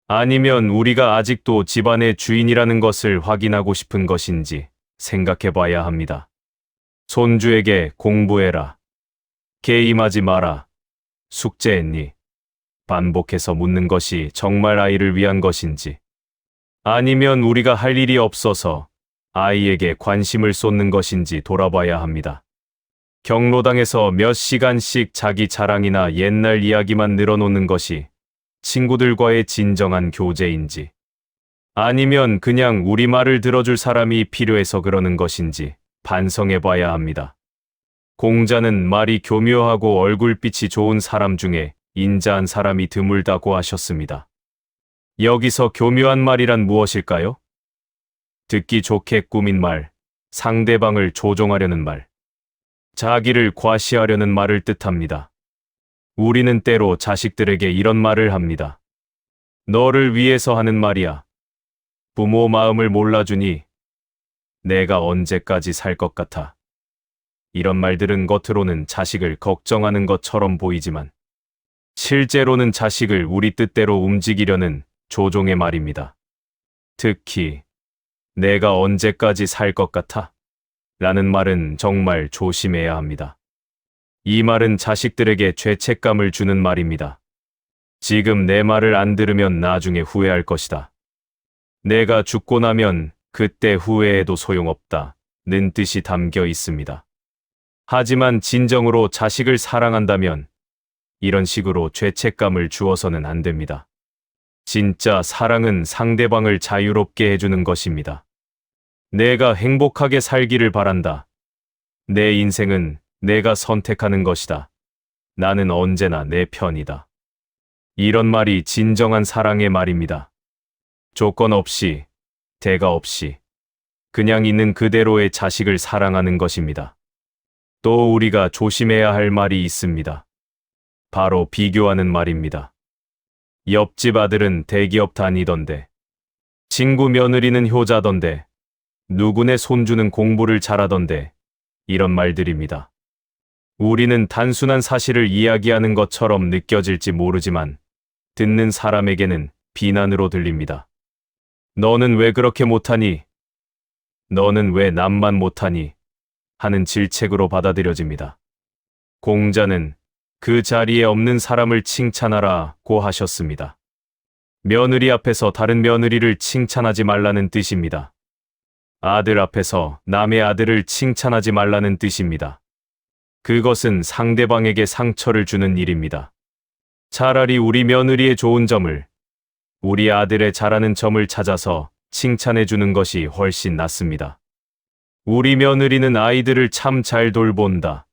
아니면 우리가 아직도 집안의 주인이라는 것을 확인하고 싶은 것인지 생각해 봐야 합니다. 손주에게 공부해라, 게임하지 마라, 숙제했니? 반복해서 묻는 것이 정말 아이를 위한 것인지, 아니면 우리가 할 일이 없어서 아이에게 관심을 쏟는 것인지 돌아봐야 합니다. 경로당에서 몇 시간씩 자기 자랑이나 옛날 이야기만 늘어놓는 것이 친구들과의 진정한 교제인지, 아니면 그냥 우리 말을 들어줄 사람이 필요해서 그러는 것인지 반성해 봐야 합니다. 공자는 말이 교묘하고 얼굴빛이 좋은 사람 중에 인자한 사람이 드물다고 하셨습니다. 여기서 교묘한 말이란 무엇일까요? 듣기 좋게 꾸민 말, 상대방을 조종하려는 말, 자기를 과시하려는 말을 뜻합니다. 우리는 때로 자식들에게 이런 말을 합니다. 너를 위해서 하는 말이야. 부모 마음을 몰라주니 내가 언제까지 살 것 같아. 이런 말들은 겉으로는 자식을 걱정하는 것처럼 보이지만 실제로는 자식을 우리 뜻대로 움직이려는 조종의 말입니다. 특히 내가 언제까지 살 것 같아? 라는 말은 정말 조심해야 합니다. 이 말은 자식들에게 죄책감을 주는 말입니다. 지금 내 말을 안 들으면 나중에 후회할 것이다. 내가 죽고 나면 그때 후회해도 소용없다. 는 뜻이 담겨 있습니다. 하지만 진정으로 자식을 사랑한다면 이런 식으로 죄책감을 주어서는 안 됩니다. 진짜 사랑은 상대방을 자유롭게 해주는 것입니다. 내가 행복하게 살기를 바란다. 내 인생은 내가 선택하는 것이다. 나는 언제나 내 편이다. 이런 말이 진정한 사랑의 말입니다. 조건 없이, 대가 없이, 그냥 있는 그대로의 자식을 사랑하는 것입니다. 또 우리가 조심해야 할 말이 있습니다. 바로 비교하는 말입니다. 옆집 아들은 대기업 다니던데, 친구 며느리는 효자던데, 누구네 손주는 공부를 잘하던데, 이런 말들입니다. 우리는 단순한 사실을 이야기하는 것처럼 느껴질지 모르지만 듣는 사람에게는 비난으로 들립니다. 너는 왜 그렇게 못하니? 너는 왜 남만 못하니? 하는 질책으로 받아들여집니다. 공자는 그 자리에 없는 사람을 칭찬하라고 하셨습니다. 며느리 앞에서 다른 며느리를 칭찬하지 말라는 뜻입니다. 아들 앞에서 남의 아들을 칭찬하지 말라는 뜻입니다. 그것은 상대방에게 상처를 주는 일입니다. 차라리 우리 며느리의 좋은 점을, 우리 아들의 잘하는 점을 찾아서 칭찬해 주는 것이 훨씬 낫습니다. 우리 며느리는 아이들을 참 잘 돌본다.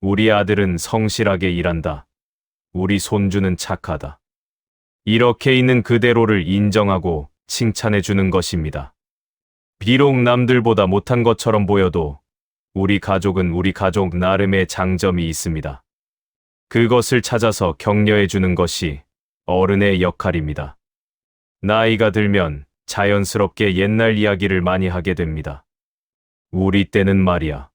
우리 아들은 성실하게 일한다. 우리 손주는 착하다. 이렇게 있는 그대로를 인정하고 칭찬해 주는 것입니다. 비록 남들보다 못한 것처럼 보여도 우리 가족은 우리 가족 나름의 장점이 있습니다. 그것을 찾아서 격려해 주는 것이 어른의 역할입니다. 나이가 들면 자연스럽게 옛날 이야기를 많이 하게 됩니다. 우리 때는 말이야.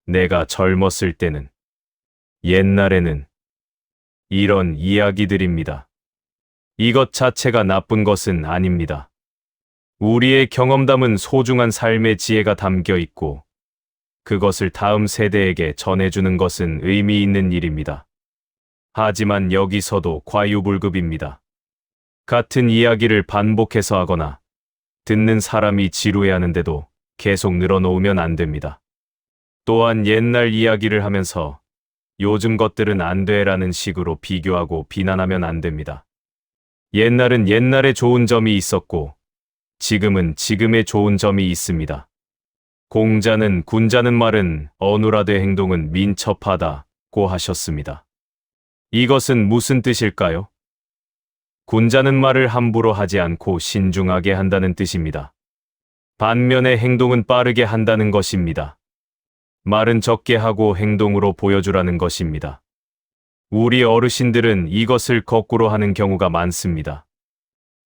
내가 젊었을 때는, 옛날에는, 이런 이야기들입니다. 이것 자체가 나쁜 것은 아닙니다. 우리의 경험담은 소중한 삶의 지혜가 담겨 있고 그것을 다음 세대에게 전해주는 것은 의미 있는 일입니다. 하지만 여기서도 과유불급입니다. 같은 이야기를 반복해서 하거나 듣는 사람이 지루해하는데도 계속 늘어놓으면 안 됩니다. 또한 옛날 이야기를 하면서 요즘 것들은 안 돼라는 식으로 비교하고 비난하면 안 됩니다. 옛날은 옛날에 좋은 점이 있었고 지금은 지금의 좋은 점이 있습니다. 공자는 군자는 말은 어눌하되 행동은 민첩하다고 하셨습니다. 이것은 무슨 뜻일까요? 군자는 말을 함부로 하지 않고 신중하게 한다는 뜻입니다. 반면에 행동은 빠르게 한다는 것입니다. 말은 적게 하고 행동으로 보여주라는 것입니다. 우리 어르신들은 이것을 거꾸로 하는 경우가 많습니다.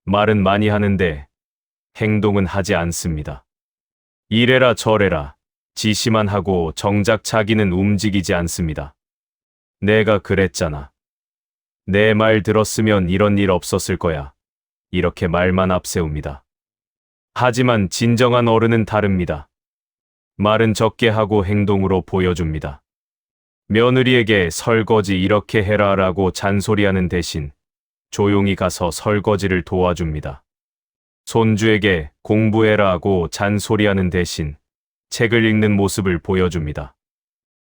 말은 많이 하는데 행동은 하지 않습니다. 이래라 저래라, 지시만 하고 정작 자기는 움직이지 않습니다. 내가 그랬잖아. 내 말 들었으면 이런 일 없었을 거야. 이렇게 말만 앞세웁니다. 하지만 진정한 어른은 다릅니다. 말은 적게 하고 행동으로 보여줍니다. 며느리에게 설거지 이렇게 해라라고 잔소리하는 대신 조용히 가서 설거지를 도와줍니다. 손주에게 공부해라 하고 잔소리하는 대신 책을 읽는 모습을 보여줍니다.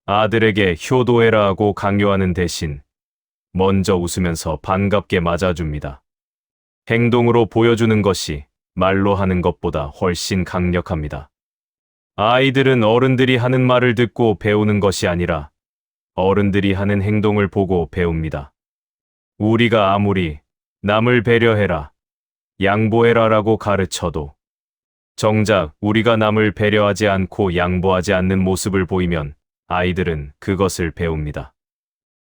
아들에게 효도해라 하고 강요하는 대신 먼저 웃으면서 반갑게 맞아줍니다. 행동으로 보여주는 것이 말로 하는 것보다 훨씬 강력합니다. 아이들은 어른들이 하는 말을 듣고 배우는 것이 아니라 어른들이 하는 행동을 보고 배웁니다. 우리가 아무리 남을 배려해라, 양보해라라고 가르쳐도 정작 우리가 남을 배려하지 않고 양보하지 않는 모습을 보이면 아이들은 그것을 배웁니다.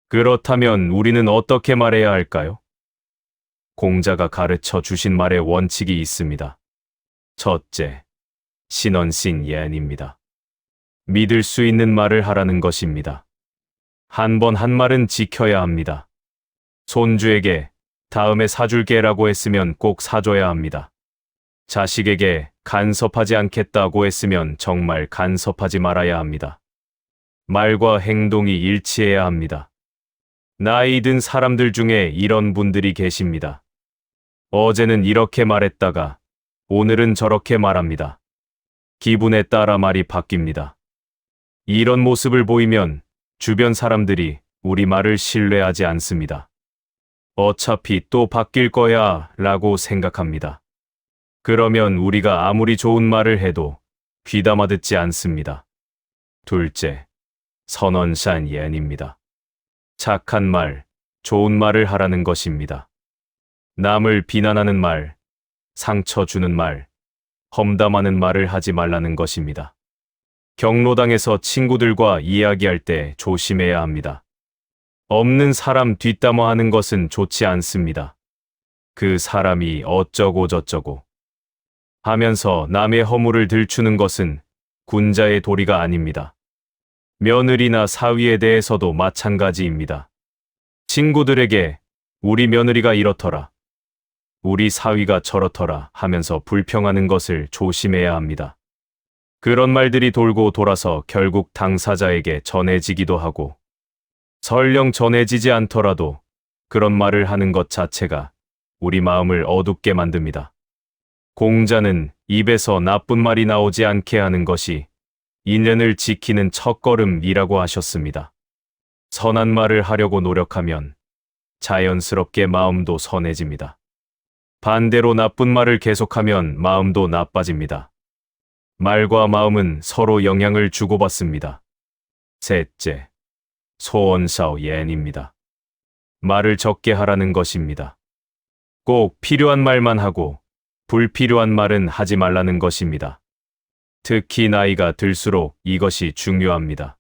그렇다면 우리는 어떻게 말해야 할까요? 공자가 가르쳐 주신 말의 원칙이 있습니다. 첫째, 신언신 예언입니다. 믿을 수 있는 말을 하라는 것입니다. 한 번 한 말은 지켜야 합니다. 손주에게 다음에 사줄게라고 했으면 꼭 사줘야 합니다. 자식에게 간섭하지 않겠다고 했으면 정말 간섭하지 말아야 합니다. 말과 행동이 일치해야 합니다. 나이 든 사람들 중에 이런 분들이 계십니다. 어제는 이렇게 말했다가 오늘은 저렇게 말합니다. 기분에 따라 말이 바뀝니다. 이런 모습을 보이면 주변 사람들이 우리 말을 신뢰하지 않습니다. 어차피 또 바뀔 거야 라고 생각합니다. 그러면 우리가 아무리 좋은 말을 해도 귀담아 듣지 않습니다. 둘째, 선언산 예언입니다. 착한 말, 좋은 말을 하라는 것입니다. 남을 비난하는 말, 상처 주는 말, 험담하는 말을 하지 말라는 것입니다. 경로당에서 친구들과 이야기할 때 조심해야 합니다. 없는 사람 뒷담화하는 것은 좋지 않습니다. 그 사람이 어쩌고 저쩌고 하면서 남의 허물을 들추는 것은 군자의 도리가 아닙니다. 며느리나 사위에 대해서도 마찬가지입니다. 친구들에게 우리 며느리가 이렇더라, 우리 사위가 저렇더라 하면서 불평하는 것을 조심해야 합니다. 그런 말들이 돌고 돌아서 결국 당사자에게 전해지기도 하고 설령 전해지지 않더라도 그런 말을 하는 것 자체가 우리 마음을 어둡게 만듭니다. 공자는 입에서 나쁜 말이 나오지 않게 하는 것이 인연을 지키는 첫걸음이라고 하셨습니다. 선한 말을 하려고 노력하면 자연스럽게 마음도 선해집니다. 반대로 나쁜 말을 계속하면 마음도 나빠집니다. 말과 마음은 서로 영향을 주고받습니다. 셋째, 소언사오 예언입니다. 말을 적게 하라는 것입니다. 꼭 필요한 말만 하고 불필요한 말은 하지 말라는 것입니다. 특히 나이가 들수록 이것이 중요합니다.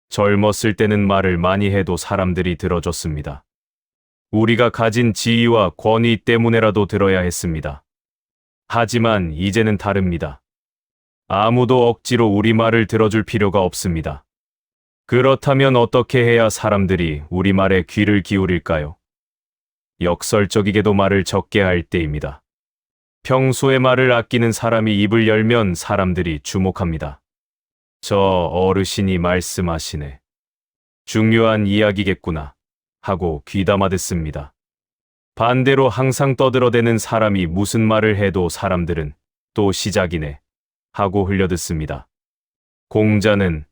젊었을 때는 말을 많이 해도 사람들이 들어줬습니다. 우리가 가진 지위와 권위 때문에라도 들어야 했습니다. 하지만 이제는 다릅니다. 아무도 억지로 우리 말을 들어줄 필요가 없습니다. 그렇다면 어떻게 해야 사람들이 우리 말에 귀를 기울일까요? 역설적이게도 말을 적게 할 때입니다. 평소에 말을 아끼는 사람이 입을 열면 사람들이 주목합니다. 저 어르신이 말씀하시네. 중요한 이야기겠구나 하고 귀담아 듣습니다. 반대로 항상 떠들어대는 사람이 무슨 말을 해도 사람들은 또 시작이네 하고 흘려듣습니다. 공자는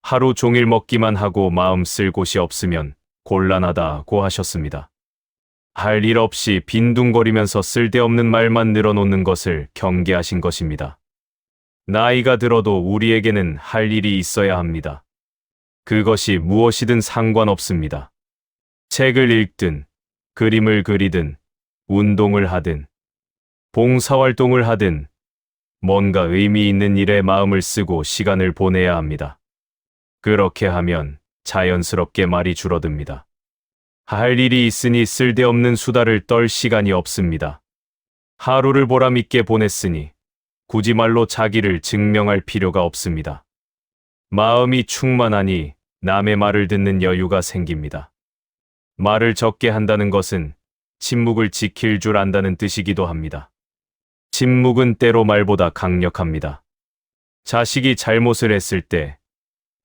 하루 종일 먹기만 하고 마음 쓸 곳이 없으면 곤란하다고 하셨습니다. 할 일 없이 빈둥거리면서 쓸데없는 말만 늘어놓는 것을 경계하신 것입니다. 나이가 들어도 우리에게는 할 일이 있어야 합니다. 그것이 무엇이든 상관없습니다. 책을 읽든, 그림을 그리든, 운동을 하든, 봉사활동을 하든, 뭔가 의미 있는 일에 마음을 쓰고 시간을 보내야 합니다. 그렇게 하면 자연스럽게 말이 줄어듭니다. 할 일이 있으니 쓸데없는 수다를 떨 시간이 없습니다. 하루를 보람 있게 보냈으니 굳이 말로 자기를 증명할 필요가 없습니다. 마음이 충만하니 남의 말을 듣는 여유가 생깁니다. 말을 적게 한다는 것은 침묵을 지킬 줄 안다는 뜻이기도 합니다. 침묵은 때로 말보다 강력합니다. 자식이 잘못을 했을 때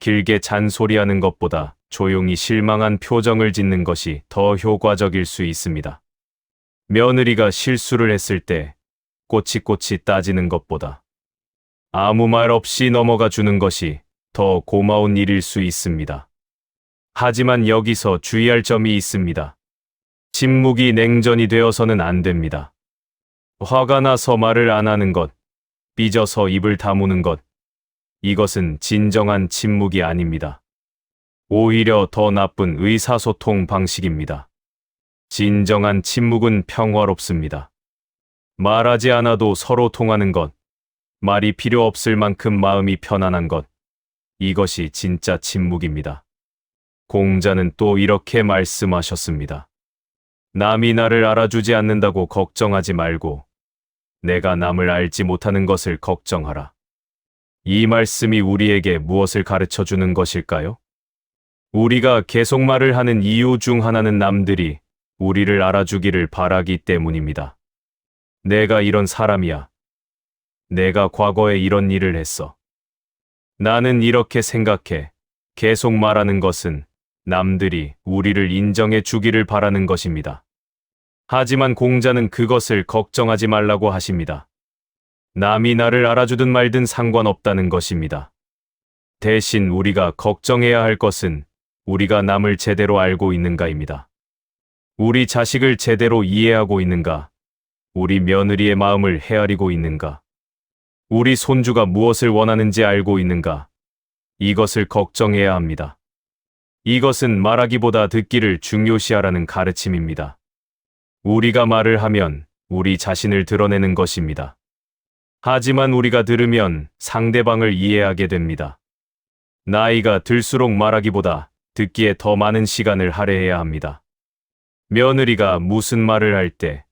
길게 잔소리하는 것보다 조용히 실망한 표정을 짓는 것이 더 효과적일 수 있습니다. 며느리가 실수를 했을 때 꼬치꼬치 따지는 것보다 아무 말 없이 넘어가 주는 것이 더 고마운 일일 수 있습니다. 하지만 여기서 주의할 점이 있습니다. 침묵이 냉전이 되어서는 안 됩니다. 화가 나서 말을 안 하는 것, 삐져서 입을 다무는 것, 이것은 진정한 침묵이 아닙니다. 오히려 더 나쁜 의사소통 방식입니다. 진정한 침묵은 평화롭습니다. 말하지 않아도 서로 통하는 것, 말이 필요 없을 만큼 마음이 편안한 것, 이것이 진짜 침묵입니다. 공자는 또 이렇게 말씀하셨습니다. 남이 나를 알아주지 않는다고 걱정하지 말고 내가 남을 알지 못하는 것을 걱정하라. 이 말씀이 우리에게 무엇을 가르쳐 주는 것일까요? 우리가 계속 말을 하는 이유 중 하나는 남들이 우리를 알아주기를 바라기 때문입니다. 내가 이런 사람이야. 내가 과거에 이런 일을 했어. 나는 이렇게 생각해. 계속 말하는 것은 남들이 우리를 인정해 주기를 바라는 것입니다. 하지만 공자는 그것을 걱정하지 말라고 하십니다. 남이 나를 알아주든 말든 상관없다는 것입니다. 대신 우리가 걱정해야 할 것은 우리가 남을 제대로 알고 있는가입니다. 우리 자식을 제대로 이해하고 있는가? 우리 며느리의 마음을 헤아리고 있는가? 우리 손주가 무엇을 원하는지 알고 있는가? 이것을 걱정해야 합니다. 이것은 말하기보다 듣기를 중요시하라는 가르침입니다. 우리가 말을 하면 우리 자신을 드러내는 것입니다. 하지만 우리가 들으면 상대방을 이해하게 됩니다. 나이가 들수록 말하기보다 듣기에 더 많은 시간을 할애해야 합니다. 며느리가 무슨 말을 할 때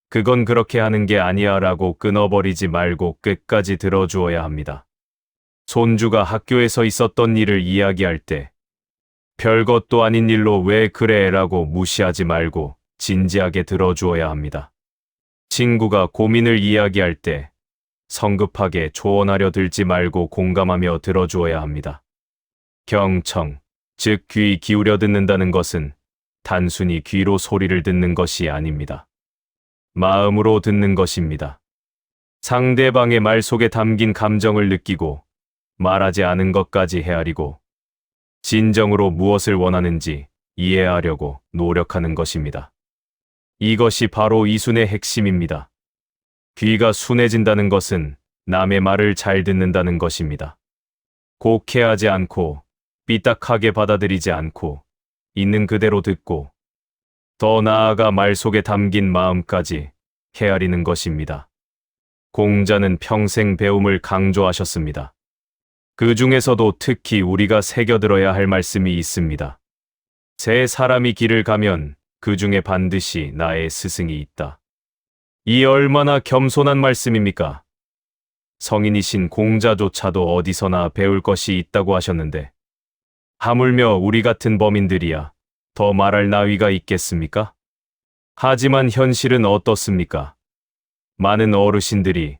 그건 그렇게 하는 게 아니야 라고 끊어버리지 말고 끝까지 들어주어야 합니다. 손주가 학교에서 있었던 일을 이야기할 때 별것도 아닌 일로 왜 그래 라고 무시하지 말고 진지하게 들어주어야 합니다. 친구가 고민을 이야기할 때 성급하게 조언하려 들지 말고 공감하며 들어주어야 합니다. 경청, 즉 귀 기울여 듣는다는 것은 단순히 귀로 소리를 듣는 것이 아닙니다. 마음으로 듣는 것입니다. 상대방의 말 속에 담긴 감정을 느끼고 말하지 않은 것까지 헤아리고 진정으로 무엇을 원하는지 이해하려고 노력하는 것입니다. 이것이 바로 이순의 핵심입니다. 귀가 순해진다는 것은 남의 말을 잘 듣는다는 것입니다. 곡해하지 않고 삐딱하게 받아들이지 않고 있는 그대로 듣고 더 나아가 말 속에 담긴 마음까지 헤아리는 것입니다. 공자는 평생 배움을 강조하셨습니다. 그 중에서도 특히 우리가 새겨들어야 할 말씀이 있습니다. 세 사람이 길을 가면 그 중에 반드시 나의 스승이 있다. 이 얼마나 겸손한 말씀입니까? 성인이신 공자조차도 어디서나 배울 것이 있다고 하셨는데 하물며 우리 같은 범인들이야 더 말할 나위가 있겠습니까? 하지만 현실은 어떻습니까? 많은 어르신들이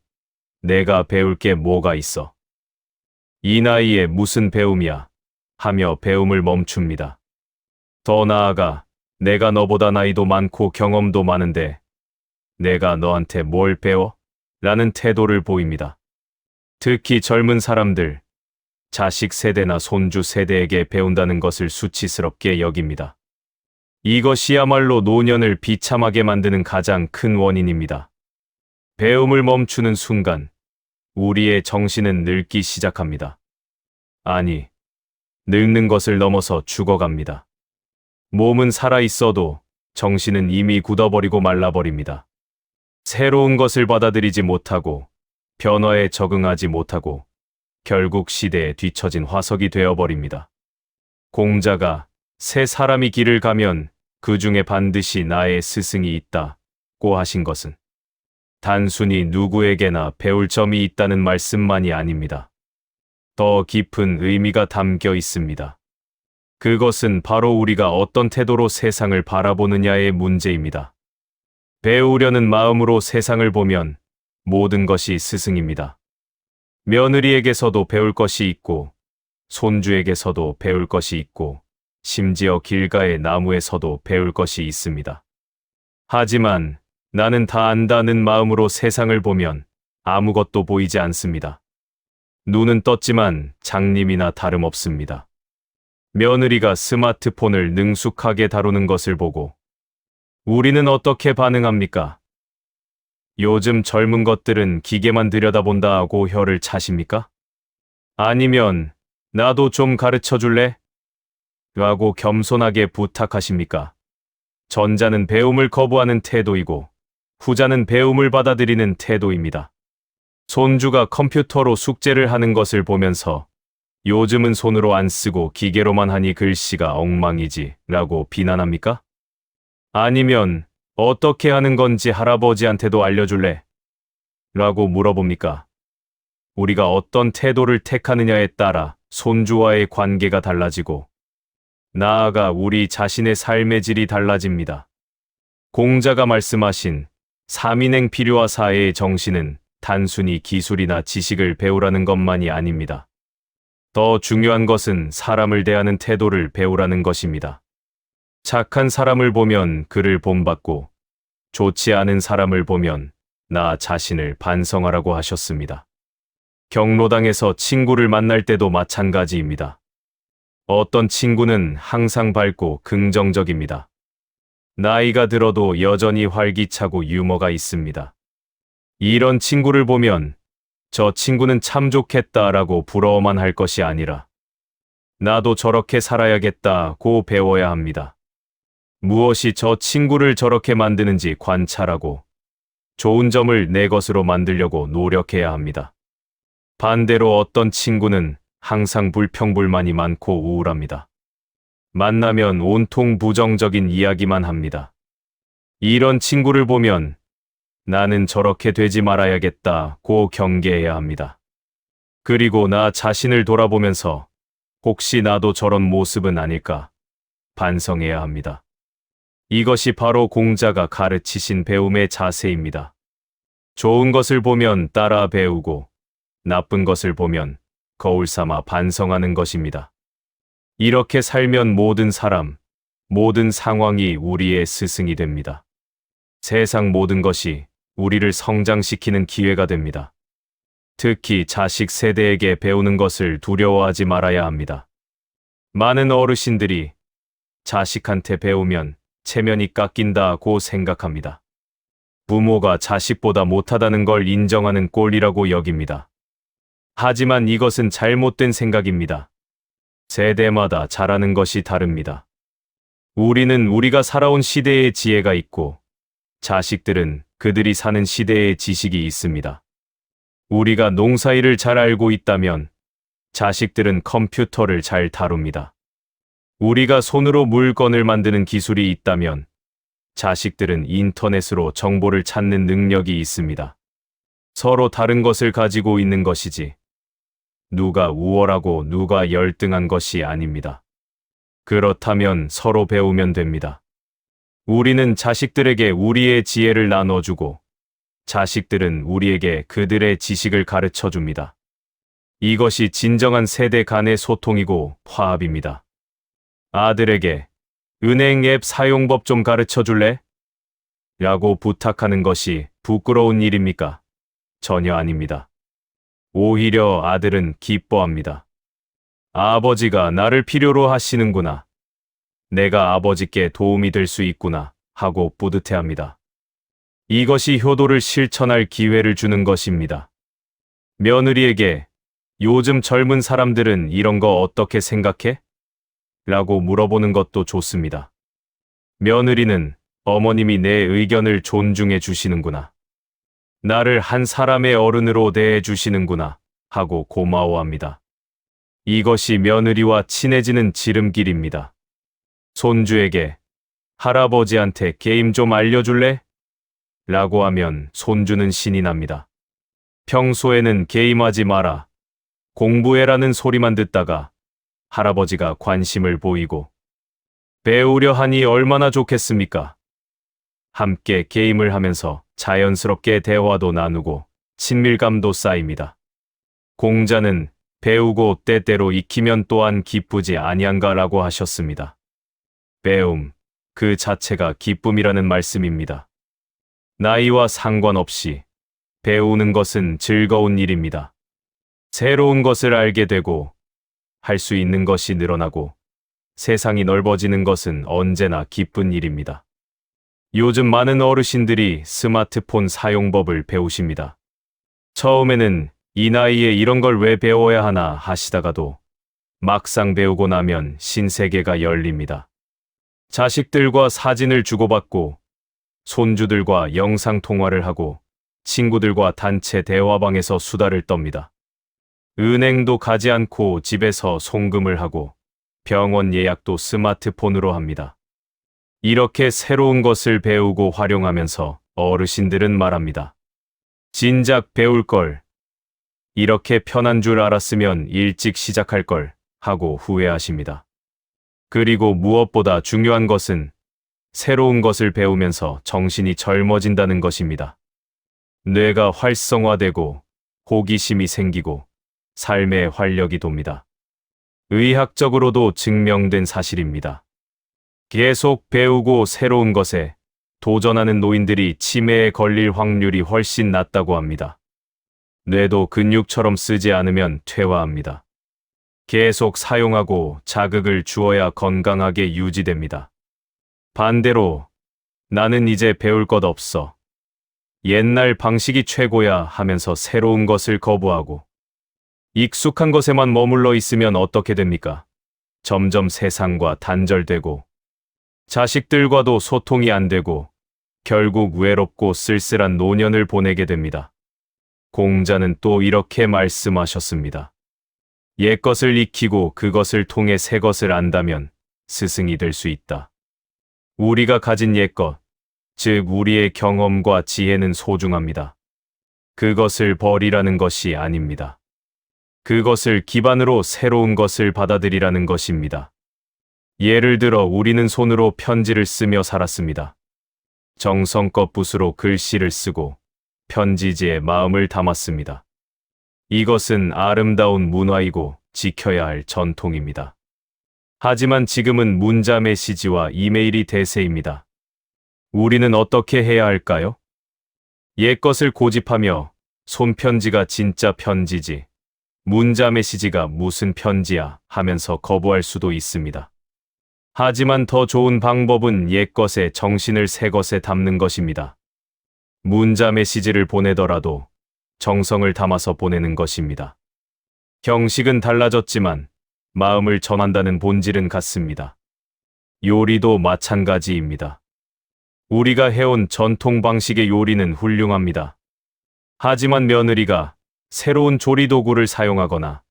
내가 배울 게 뭐가 있어? 이 나이에 무슨 배움이야? 하며 배움을 멈춥니다. 더 나아가 내가 너보다 나이도 많고 경험도 많은데 내가 너한테 뭘 배워? 라는 태도를 보입니다. 특히 젊은 사람들, 자식 세대나 손주 세대에게 배운다는 것을 수치스럽게 여깁니다. 이것이야말로 노년을 비참하게 만드는 가장 큰 원인입니다. 배움을 멈추는 순간 우리의 정신은 늙기 시작합니다. 아니, 늙는 것을 넘어서 죽어갑니다. 몸은 살아있어도 정신은 이미 굳어버리고 말라버립니다. 새로운 것을 받아들이지 못하고 변화에 적응하지 못하고 결국 시대에 뒤처진 화석이 되어버립니다. 공자가 세 사람이 길을 가면 그 중에 반드시 나의 스승이 있다고 하신 것은 단순히 누구에게나 배울 점이 있다는 말씀만이 아닙니다. 더 깊은 의미가 담겨 있습니다. 그것은 바로 우리가 어떤 태도로 세상을 바라보느냐의 문제입니다. 배우려는 마음으로 세상을 보면 모든 것이 스승입니다. 며느리에게서도 배울 것이 있고, 손주에게서도 배울 것이 있고, 심지어 길가의 나무에서도 배울 것이 있습니다. 하지만 나는 다 안다는 마음으로 세상을 보면 아무것도 보이지 않습니다. 눈은 떴지만 장님이나 다름없습니다. 며느리가 스마트폰을 능숙하게 다루는 것을 보고 우리는 어떻게 반응합니까? 요즘 젊은 것들은 기계만 들여다본다 하고 혀를 차십니까? 아니면 나도 좀 가르쳐 줄래? 라고 겸손하게 부탁하십니까? 전자는 배움을 거부하는 태도이고 후자는 배움을 받아들이는 태도입니다. 손주가 컴퓨터로 숙제를 하는 것을 보면서 요즘은 손으로 안 쓰고 기계로만 하니 글씨가 엉망이지 라고 비난합니까? 아니면 어떻게 하는 건지 할아버지한테도 알려줄래? 라고 물어봅니까? 우리가 어떤 태도를 택하느냐에 따라 손주와의 관계가 달라지고 나아가 우리 자신의 삶의 질이 달라집니다. 공자가 말씀하신 3인행 필요하사의 정신은 단순히 기술이나 지식을 배우라는 것만이 아닙니다. 더 중요한 것은 사람을 대하는 태도를 배우라는 것입니다. 착한 사람을 보면 그를 본받고 좋지 않은 사람을 보면 나 자신을 반성하라고 하셨습니다. 경로당에서 친구를 만날 때도 마찬가지입니다. 어떤 친구는 항상 밝고 긍정적입니다. 나이가 들어도 여전히 활기차고 유머가 있습니다. 이런 친구를 보면 저 친구는 참 좋겠다라고 부러워만 할 것이 아니라 나도 저렇게 살아야겠다고 배워야 합니다. 무엇이 저 친구를 저렇게 만드는지 관찰하고 좋은 점을 내 것으로 만들려고 노력해야 합니다. 반대로 어떤 친구는 항상 불평불만이 많고 우울합니다. 만나면 온통 부정적인 이야기만 합니다. 이런 친구를 보면 나는 저렇게 되지 말아야겠다고 경계해야 합니다. 그리고 나 자신을 돌아보면서 혹시 나도 저런 모습은 아닐까 반성해야 합니다. 이것이 바로 공자가 가르치신 배움의 자세입니다. 좋은 것을 보면 따라 배우고 나쁜 것을 보면 거울 삼아 반성하는 것입니다. 이렇게 살면 모든 사람, 모든 상황이 우리의 스승이 됩니다. 세상 모든 것이 우리를 성장시키는 기회가 됩니다. 특히 자식 세대에게 배우는 것을 두려워하지 말아야 합니다. 많은 어르신들이 자식한테 배우면 체면이 깎인다고 생각합니다. 부모가 자식보다 못하다는 걸 인정하는 꼴이라고 여깁니다. 하지만 이것은 잘못된 생각입니다. 세대마다 잘하는 것이 다릅니다. 우리는 우리가 살아온 시대의 지혜가 있고 자식들은 그들이 사는 시대의 지식이 있습니다. 우리가 농사일을 잘 알고 있다면 자식들은 컴퓨터를 잘 다룹니다. 우리가 손으로 물건을 만드는 기술이 있다면 자식들은 인터넷으로 정보를 찾는 능력이 있습니다. 서로 다른 것을 가지고 있는 것이지 누가 우월하고 누가 열등한 것이 아닙니다. 그렇다면 서로 배우면 됩니다. 우리는 자식들에게 우리의 지혜를 나눠주고 자식들은 우리에게 그들의 지식을 가르쳐 줍니다. 이것이 진정한 세대 간의 소통이고 화합입니다. 아들에게 은행 앱 사용법 좀 가르쳐 줄래? 라고 부탁하는 것이 부끄러운 일입니까? 전혀 아닙니다. 오히려 아들은 기뻐합니다. 아버지가 나를 필요로 하시는구나. 내가 아버지께 도움이 될 수 있구나 하고 뿌듯해합니다. 이것이 효도를 실천할 기회를 주는 것입니다. 며느리에게 요즘 젊은 사람들은 이런 거 어떻게 생각해? 라고 물어보는 것도 좋습니다. 며느리는 어머님이 내 의견을 존중해 주시는구나. 나를 한 사람의 어른으로 대해 주시는구나 하고 고마워합니다. 이것이 며느리와 친해지는 지름길입니다. 손주에게 할아버지한테 게임 좀 알려줄래? 라고 하면 손주는 신이 납니다. 평소에는 게임하지 마라 공부해라는 소리만 듣다가 할아버지가 관심을 보이고 배우려 하니 얼마나 좋겠습니까? 함께 게임을 하면서 자연스럽게 대화도 나누고 친밀감도 쌓입니다. 공자는 배우고 때때로 익히면 또한 기쁘지 아니한가라고 하셨습니다. 배움, 그 자체가 기쁨이라는 말씀입니다. 나이와 상관없이 배우는 것은 즐거운 일입니다. 새로운 것을 알게 되고 할 수 있는 것이 늘어나고 세상이 넓어지는 것은 언제나 기쁜 일입니다. 요즘 많은 어르신들이 스마트폰 사용법을 배우십니다. 처음에는 이 나이에 이런 걸 왜 배워야 하나 하시다가도 막상 배우고 나면 신세계가 열립니다. 자식들과 사진을 주고받고 손주들과 영상통화를 하고 친구들과 단체 대화방에서 수다를 떱니다. 은행도 가지 않고 집에서 송금을 하고 병원 예약도 스마트폰으로 합니다. 이렇게 새로운 것을 배우고 활용하면서 어르신들은 말합니다. 진작 배울 걸, 이렇게 편한 줄 알았으면 일찍 시작할 걸 하고 후회하십니다. 그리고 무엇보다 중요한 것은 새로운 것을 배우면서 정신이 젊어진다는 것입니다. 뇌가 활성화되고 호기심이 생기고 삶의 활력이 돕니다. 의학적으로도 증명된 사실입니다. 계속 배우고 새로운 것에 도전하는 노인들이 치매에 걸릴 확률이 훨씬 낮다고 합니다. 뇌도 근육처럼 쓰지 않으면 퇴화합니다. 계속 사용하고 자극을 주어야 건강하게 유지됩니다. 반대로 나는 이제 배울 것 없어. 옛날 방식이 최고야 하면서 새로운 것을 거부하고 익숙한 것에만 머물러 있으면 어떻게 됩니까? 점점 세상과 단절되고 자식들과도 소통이 안 되고 결국 외롭고 쓸쓸한 노년을 보내게 됩니다. 공자는 또 이렇게 말씀하셨습니다. 옛것을 익히고 그것을 통해 새것을 안다면 스승이 될 수 있다. 우리가 가진 옛것, 즉 우리의 경험과 지혜는 소중합니다. 그것을 버리라는 것이 아닙니다. 그것을 기반으로 새로운 것을 받아들이라는 것입니다. 예를 들어 우리는 손으로 편지를 쓰며 살았습니다. 정성껏 붓으로 글씨를 쓰고 편지지에 마음을 담았습니다. 이것은 아름다운 문화이고 지켜야 할 전통입니다. 하지만 지금은 문자 메시지와 이메일이 대세입니다. 우리는 어떻게 해야 할까요? 옛것을 고집하며 손편지가 진짜 편지지, 문자 메시지가 무슨 편지야 하면서 거부할 수도 있습니다. 하지만 더 좋은 방법은 옛것에 정신을 새것에 담는 것입니다. 문자 메시지를 보내더라도 정성을 담아서 보내는 것입니다. 형식은 달라졌지만 마음을 전한다는 본질은 같습니다. 요리도 마찬가지입니다. 우리가 해온 전통 방식의 요리는 훌륭합니다. 하지만 며느리가 새로운 조리도구를 사용하거나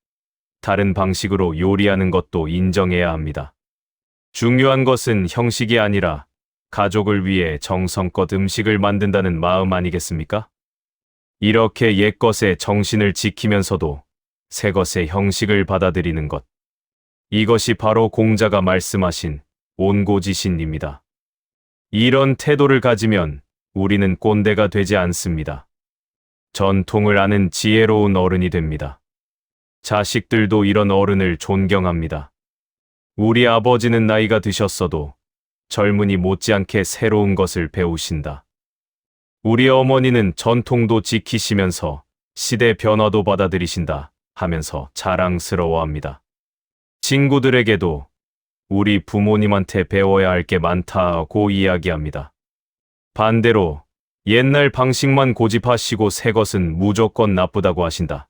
다른 방식으로 요리하는 것도 인정해야 합니다. 중요한 것은 형식이 아니라 가족을 위해 정성껏 음식을 만든다는 마음 아니겠습니까? 이렇게 옛것의 정신을 지키면서도 새것의 형식을 받아들이는 것. 이것이 바로 공자가 말씀하신 온고지신입니다. 이런 태도를 가지면 우리는 꼰대가 되지 않습니다. 전통을 아는 지혜로운 어른이 됩니다. 자식들도 이런 어른을 존경합니다. 우리 아버지는 나이가 드셨어도 젊은이 못지않게 새로운 것을 배우신다. 우리 어머니는 전통도 지키시면서 시대 변화도 받아들이신다 하면서 자랑스러워합니다. 친구들에게도 우리 부모님한테 배워야 할 게 많다고 이야기합니다. 반대로 옛날 방식만 고집하시고 새 것은 무조건 나쁘다고 하신다.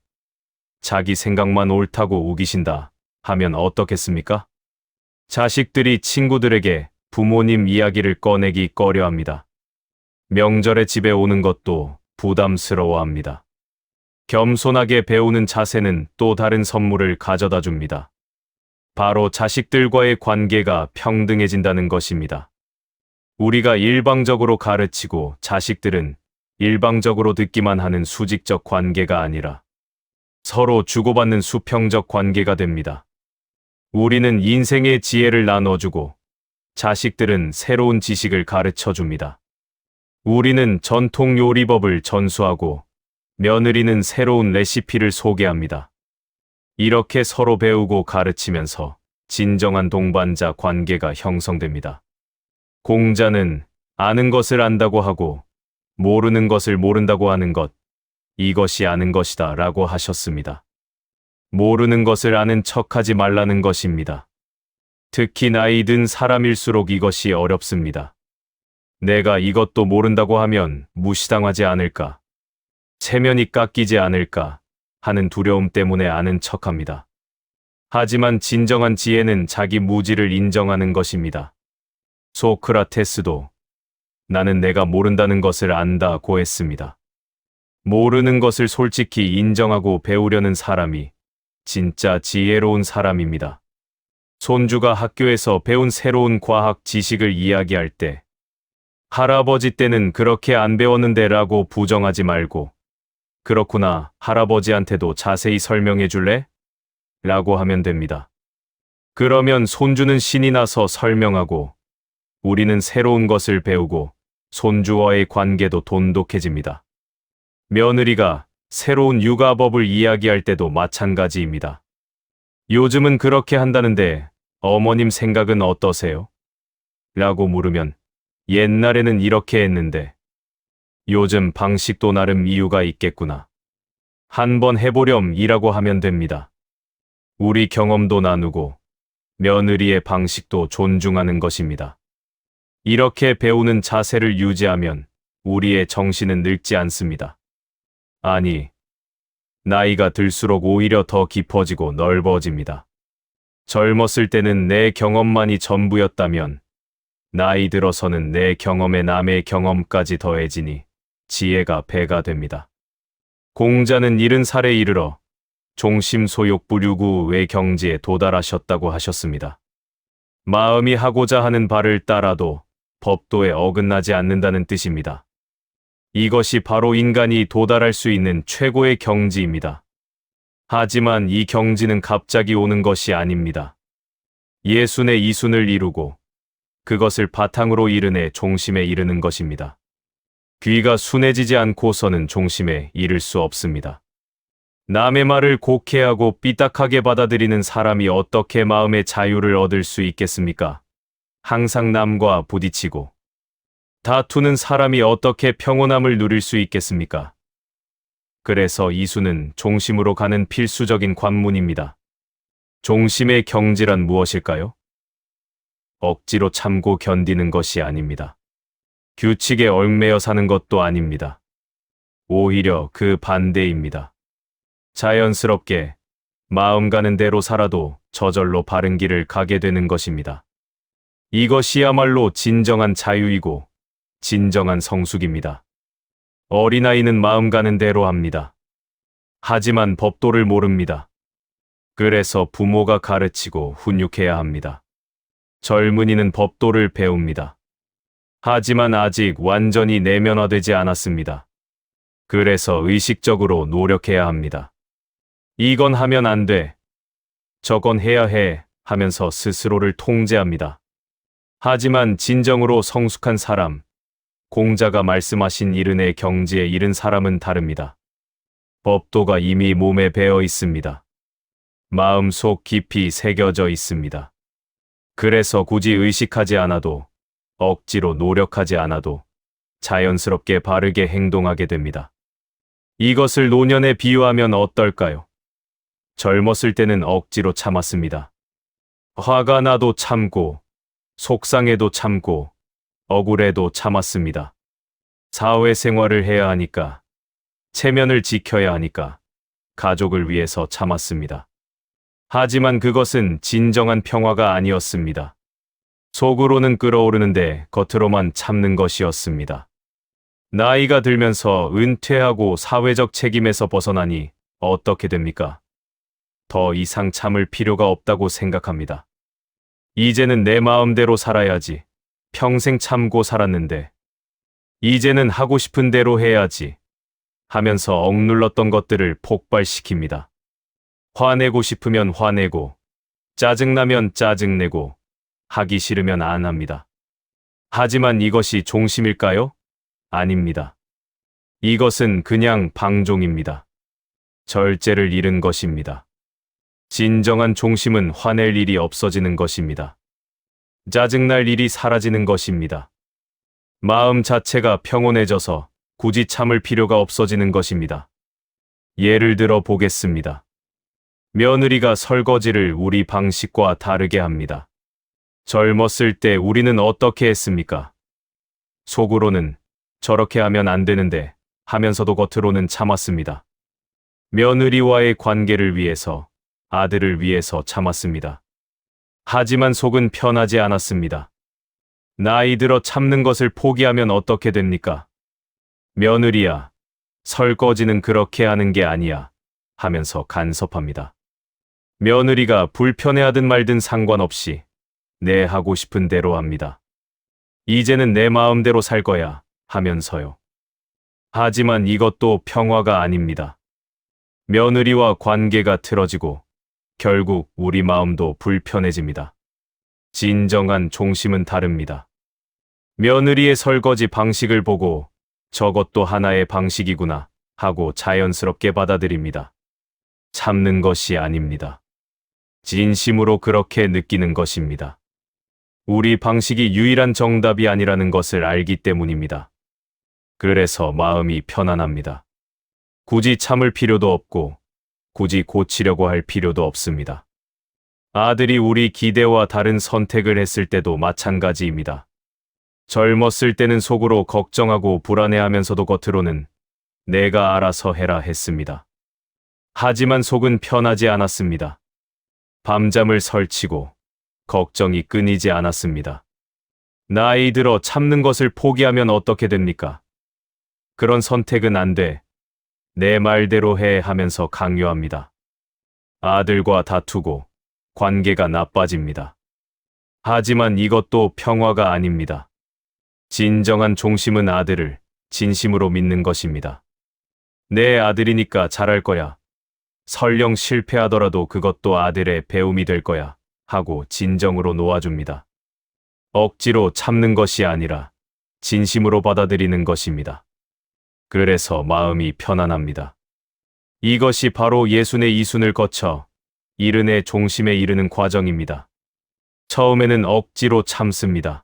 자기 생각만 옳다고 우기신다 하면 어떻겠습니까? 자식들이 친구들에게 부모님 이야기를 꺼내기 꺼려합니다. 명절에 집에 오는 것도 부담스러워합니다. 겸손하게 배우는 자세는 또 다른 선물을 가져다 줍니다. 바로 자식들과의 관계가 평등해진다는 것입니다. 우리가 일방적으로 가르치고 자식들은 일방적으로 듣기만 하는 수직적 관계가 아니라 서로 주고받는 수평적 관계가 됩니다. 우리는 인생의 지혜를 나눠주고 자식들은 새로운 지식을 가르쳐 줍니다. 우리는 전통 요리법을 전수하고 며느리는 새로운 레시피를 소개합니다. 이렇게 서로 배우고 가르치면서 진정한 동반자 관계가 형성됩니다. 공자는 아는 것을 안다고 하고 모르는 것을 모른다고 하는 것, 이것이 아는 것이다 라고 하셨습니다. 모르는 것을 아는 척하지 말라는 것입니다. 특히 나이 든 사람일수록 이것이 어렵습니다. 내가 이것도 모른다고 하면 무시당하지 않을까, 체면이 깎이지 않을까 하는 두려움 때문에 아는 척합니다. 하지만 진정한 지혜는 자기 무지를 인정하는 것입니다. 소크라테스도 나는 내가 모른다는 것을 안다고 했습니다. 모르는 것을 솔직히 인정하고 배우려는 사람이 진짜 지혜로운 사람입니다. 손주가 학교에서 배운 새로운 과학 지식을 이야기할 때 할아버지 때는 그렇게 안 배웠는데 라고 부정하지 말고 그렇구나, 할아버지한테도 자세히 설명해 줄래? 라고 하면 됩니다. 그러면 손주는 신이 나서 설명하고 우리는 새로운 것을 배우고 손주와의 관계도 돈독해집니다. 며느리가 새로운 육아법을 이야기할 때도 마찬가지입니다. 요즘은 그렇게 한다는데 어머님 생각은 어떠세요? 라고 물으면 옛날에는 이렇게 했는데 요즘 방식도 나름 이유가 있겠구나. 한번 해보렴이라고 하면 됩니다. 우리 경험도 나누고 며느리의 방식도 존중하는 것입니다. 이렇게 배우는 자세를 유지하면 우리의 정신은 늙지 않습니다. 아니, 나이가 들수록 오히려 더 깊어지고 넓어집니다. 젊었을 때는 내 경험만이 전부였다면 나이 들어서는 내 경험에 남의 경험까지 더해지니 지혜가 배가 됩니다. 공자는 70살에 이르러 종심소욕부류구 외경지에 도달하셨다고 하셨습니다. 마음이 하고자 하는 바를 따라도 법도에 어긋나지 않는다는 뜻입니다. 이것이 바로 인간이 도달할 수 있는 최고의 경지입니다. 하지만 이 경지는 갑자기 오는 것이 아닙니다. 예순의 이순을 이루고 그것을 바탕으로 이르내 종심에 이르는 것입니다. 귀가 순해지지 않고서는 종심에 이를 수 없습니다. 남의 말을 곡해하고 삐딱하게 받아들이는 사람이 어떻게 마음의 자유를 얻을 수 있겠습니까? 항상 남과 부딪히고 다투는 사람이 어떻게 평온함을 누릴 수 있겠습니까? 그래서 이수는 종심으로 가는 필수적인 관문입니다. 종심의 경지란 무엇일까요? 억지로 참고 견디는 것이 아닙니다. 규칙에 얽매여 사는 것도 아닙니다. 오히려 그 반대입니다. 자연스럽게 마음 가는 대로 살아도 저절로 바른 길을 가게 되는 것입니다. 이것이야말로 진정한 자유이고 진정한 성숙입니다. 어린아이는 마음 가는 대로 합니다. 하지만 법도를 모릅니다. 그래서 부모가 가르치고 훈육해야 합니다. 젊은이는 법도를 배웁니다. 하지만 아직 완전히 내면화되지 않았습니다. 그래서 의식적으로 노력해야 합니다. 이건 하면 안 돼, 저건 해야 해 하면서 스스로를 통제합니다. 하지만 진정으로 성숙한 사람, 공자가 말씀하신 이른의 경지에 이른 사람은 다릅니다. 법도가 이미 몸에 배어 있습니다. 마음속 깊이 새겨져 있습니다. 그래서 굳이 의식하지 않아도, 억지로 노력하지 않아도 자연스럽게 바르게 행동하게 됩니다. 이것을 노년에 비유하면 어떨까요? 젊었을 때는 억지로 참았습니다. 화가 나도 참고, 속상해도 참고, 억울해도 참았습니다. 사회생활을 해야 하니까, 체면을 지켜야 하니까, 가족을 위해서 참았습니다. 하지만 그것은 진정한 평화가 아니었습니다. 속으로는 끓어오르는데 겉으로만 참는 것이었습니다. 나이가 들면서 은퇴하고 사회적 책임에서 벗어나니 어떻게 됩니까? 더 이상 참을 필요가 없다고 생각합니다. 이제는 내 마음대로 살아야지. 평생 참고 살았는데 이제는 하고 싶은 대로 해야지 하면서 억눌렀던 것들을 폭발시킵니다. 화내고 싶으면 화내고, 짜증나면 짜증내고, 하기 싫으면 안 합니다. 하지만 이것이 종심일까요? 아닙니다. 이것은 그냥 방종입니다. 절제를 잃은 것입니다. 진정한 종심은 화낼 일이 없어지는 것입니다. 짜증날 일이 사라지는 것입니다. 마음 자체가 평온해져서 굳이 참을 필요가 없어지는 것입니다. 예를 들어 보겠습니다. 며느리가 설거지를 우리 방식과 다르게 합니다. 젊었을 때 우리는 어떻게 했습니까? 속으로는 저렇게 하면 안 되는데 하면서도 겉으로는 참았습니다. 며느리와의 관계를 위해서, 아들을 위해서 참았습니다. 하지만 속은 편하지 않았습니다. 나이 들어 참는 것을 포기하면 어떻게 됩니까? 며느리야, 설거지는 그렇게 하는 게 아니야 하면서 간섭합니다. 며느리가 불편해하든 말든 상관없이 내 하고 싶은 대로 합니다. 이제는 내 마음대로 살 거야 하면서요. 하지만 이것도 평화가 아닙니다. 며느리와 관계가 틀어지고 결국 우리 마음도 불편해집니다. 진정한 종심은 다릅니다. 며느리의 설거지 방식을 보고 저것도 하나의 방식이구나 하고 자연스럽게 받아들입니다. 참는 것이 아닙니다. 진심으로 그렇게 느끼는 것입니다. 우리 방식이 유일한 정답이 아니라는 것을 알기 때문입니다. 그래서 마음이 편안합니다. 굳이 참을 필요도 없고, 굳이 고치려고 할 필요도 없습니다. 아들이 우리 기대와 다른 선택을 했을 때도 마찬가지입니다. 젊었을 때는 속으로 걱정하고 불안해하면서도 겉으로는 내가 알아서 해라 했습니다. 하지만 속은 편하지 않았습니다. 밤잠을 설치고 걱정이 끊이지 않았습니다. 나이 들어 참는 것을 포기하면 어떻게 됩니까? 그런 선택은 안 돼. 내 말대로 해 하면서 강요합니다. 아들과 다투고 관계가 나빠집니다. 하지만 이것도 평화가 아닙니다. 진정한 종심은 아들을 진심으로 믿는 것입니다. 내 아들이니까 잘할 거야. 설령 실패하더라도 그것도 아들의 배움이 될 거야 하고 진정으로 놓아줍니다. 억지로 참는 것이 아니라 진심으로 받아들이는 것입니다. 그래서 마음이 편안합니다. 이것이 바로 예순의 이순을 거쳐 이른의 종심에 이르는 과정입니다. 처음에는 억지로 참습니다.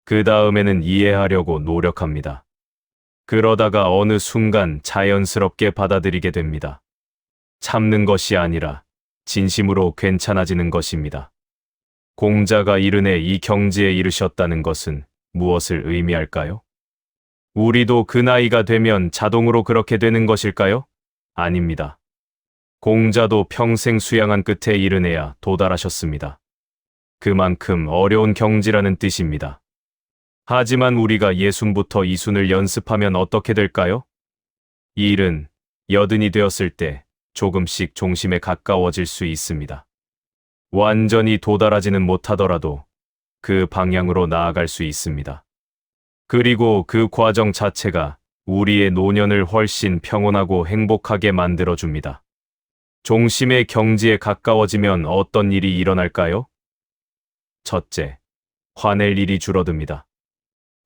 그 다음에는 이해하려고 노력합니다. 그러다가 어느 순간 자연스럽게 받아들이게 됩니다. 참는 것이 아니라 진심으로 괜찮아지는 것입니다. 공자가 이른에 이 경지에 이르셨다는 것은 무엇을 의미할까요? 우리도 그 나이가 되면 자동으로 그렇게 되는 것일까요? 아닙니다. 공자도 평생 수양한 끝에 이르네야 도달하셨습니다. 그만큼 어려운 경지라는 뜻입니다. 하지만 우리가 예순부터 이순을 연습하면 어떻게 될까요? 일은 여든이 되었을 때 조금씩 종심에 가까워질 수 있습니다. 완전히 도달하지는 못하더라도 그 방향으로 나아갈 수 있습니다. 그리고 그 과정 자체가 우리의 노년을 훨씬 평온하고 행복하게 만들어줍니다. 종심의 경지에 가까워지면 어떤 일이 일어날까요? 첫째, 화낼 일이 줄어듭니다.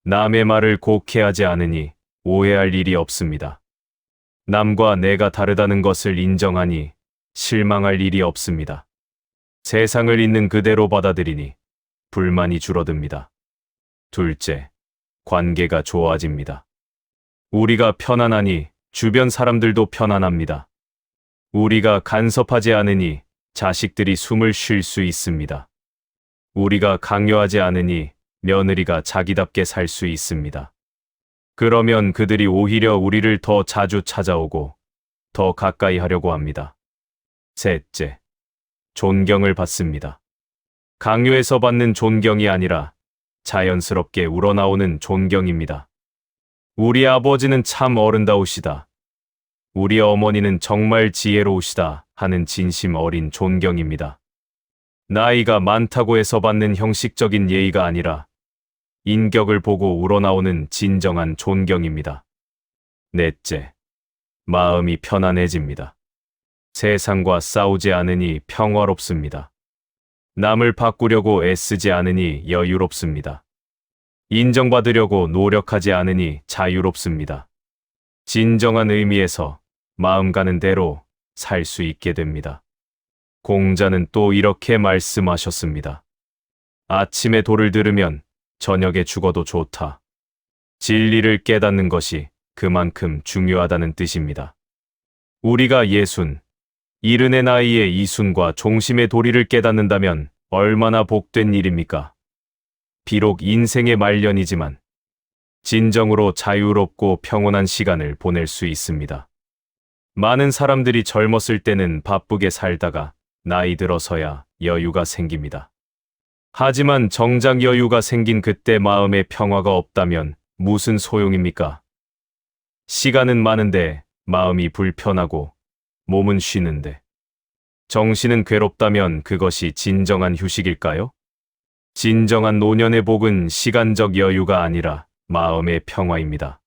남의 말을 곡해하지 않으니 오해할 일이 없습니다. 남과 내가 다르다는 것을 인정하니 실망할 일이 없습니다. 세상을 있는 그대로 받아들이니 불만이 줄어듭니다. 둘째, 관계가 좋아집니다. 우리가 편안하니 주변 사람들도 편안합니다. 우리가 간섭하지 않으니 자식들이 숨을 쉴 수 있습니다. 우리가 강요하지 않으니 며느리가 자기답게 살 수 있습니다. 그러면 그들이 오히려 우리를 더 자주 찾아오고 더 가까이 하려고 합니다. 셋째, 존경을 받습니다. 강요해서 받는 존경이 아니라 자연스럽게 우러나오는 존경입니다. 우리 아버지는 참 어른다우시다. 우리 어머니는 정말 지혜로우시다 하는 진심 어린 존경입니다. 나이가 많다고 해서 받는 형식적인 예의가 아니라 인격을 보고 우러나오는 진정한 존경입니다. 넷째, 마음이 편안해집니다. 세상과 싸우지 않으니 평화롭습니다. 남을 바꾸려고 애쓰지 않으니 여유롭습니다. 인정받으려고 노력하지 않으니 자유롭습니다. 진정한 의미에서 마음 가는 대로 살 수 있게 됩니다. 공자는 또 이렇게 말씀하셨습니다. 아침에 도를 들으면 저녁에 죽어도 좋다. 진리를 깨닫는 것이 그만큼 중요하다는 뜻입니다. 우리가 70의 나이에 이순과 종심의 도리를 깨닫는다면 얼마나 복된 일입니까? 비록 인생의 말년이지만 진정으로 자유롭고 평온한 시간을 보낼 수 있습니다. 많은 사람들이 젊었을 때는 바쁘게 살다가 나이 들어서야 여유가 생깁니다. 하지만 정작 여유가 생긴 그때 마음에 평화가 없다면 무슨 소용입니까? 시간은 많은데 마음이 불편하고 몸은 쉬는데 정신은 괴롭다면 그것이 진정한 휴식일까요? 진정한 노년의 복은 시간적 여유가 아니라 마음의 평화입니다.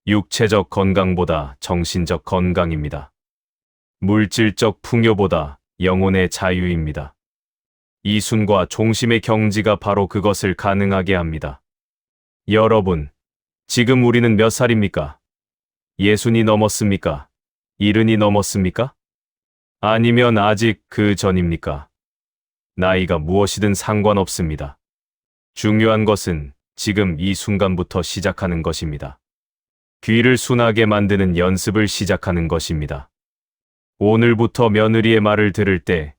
육체적 건강보다 정신적 건강입니다. 물질적 풍요보다 영혼의 자유입니다. 이순과 종심의 경지가 바로 그것을 가능하게 합니다. 여러분, 지금 우리는 몇 살입니까? 60이 넘었습니까? 70이 넘었습니까? 아니면 아직 그 전입니까? 나이가 무엇이든 상관없습니다. 중요한 것은 지금 이 순간부터 시작하는 것입니다. 귀를 순하게 만드는 연습을 시작하는 것입니다. 오늘부터 며느리의 말을 들을 때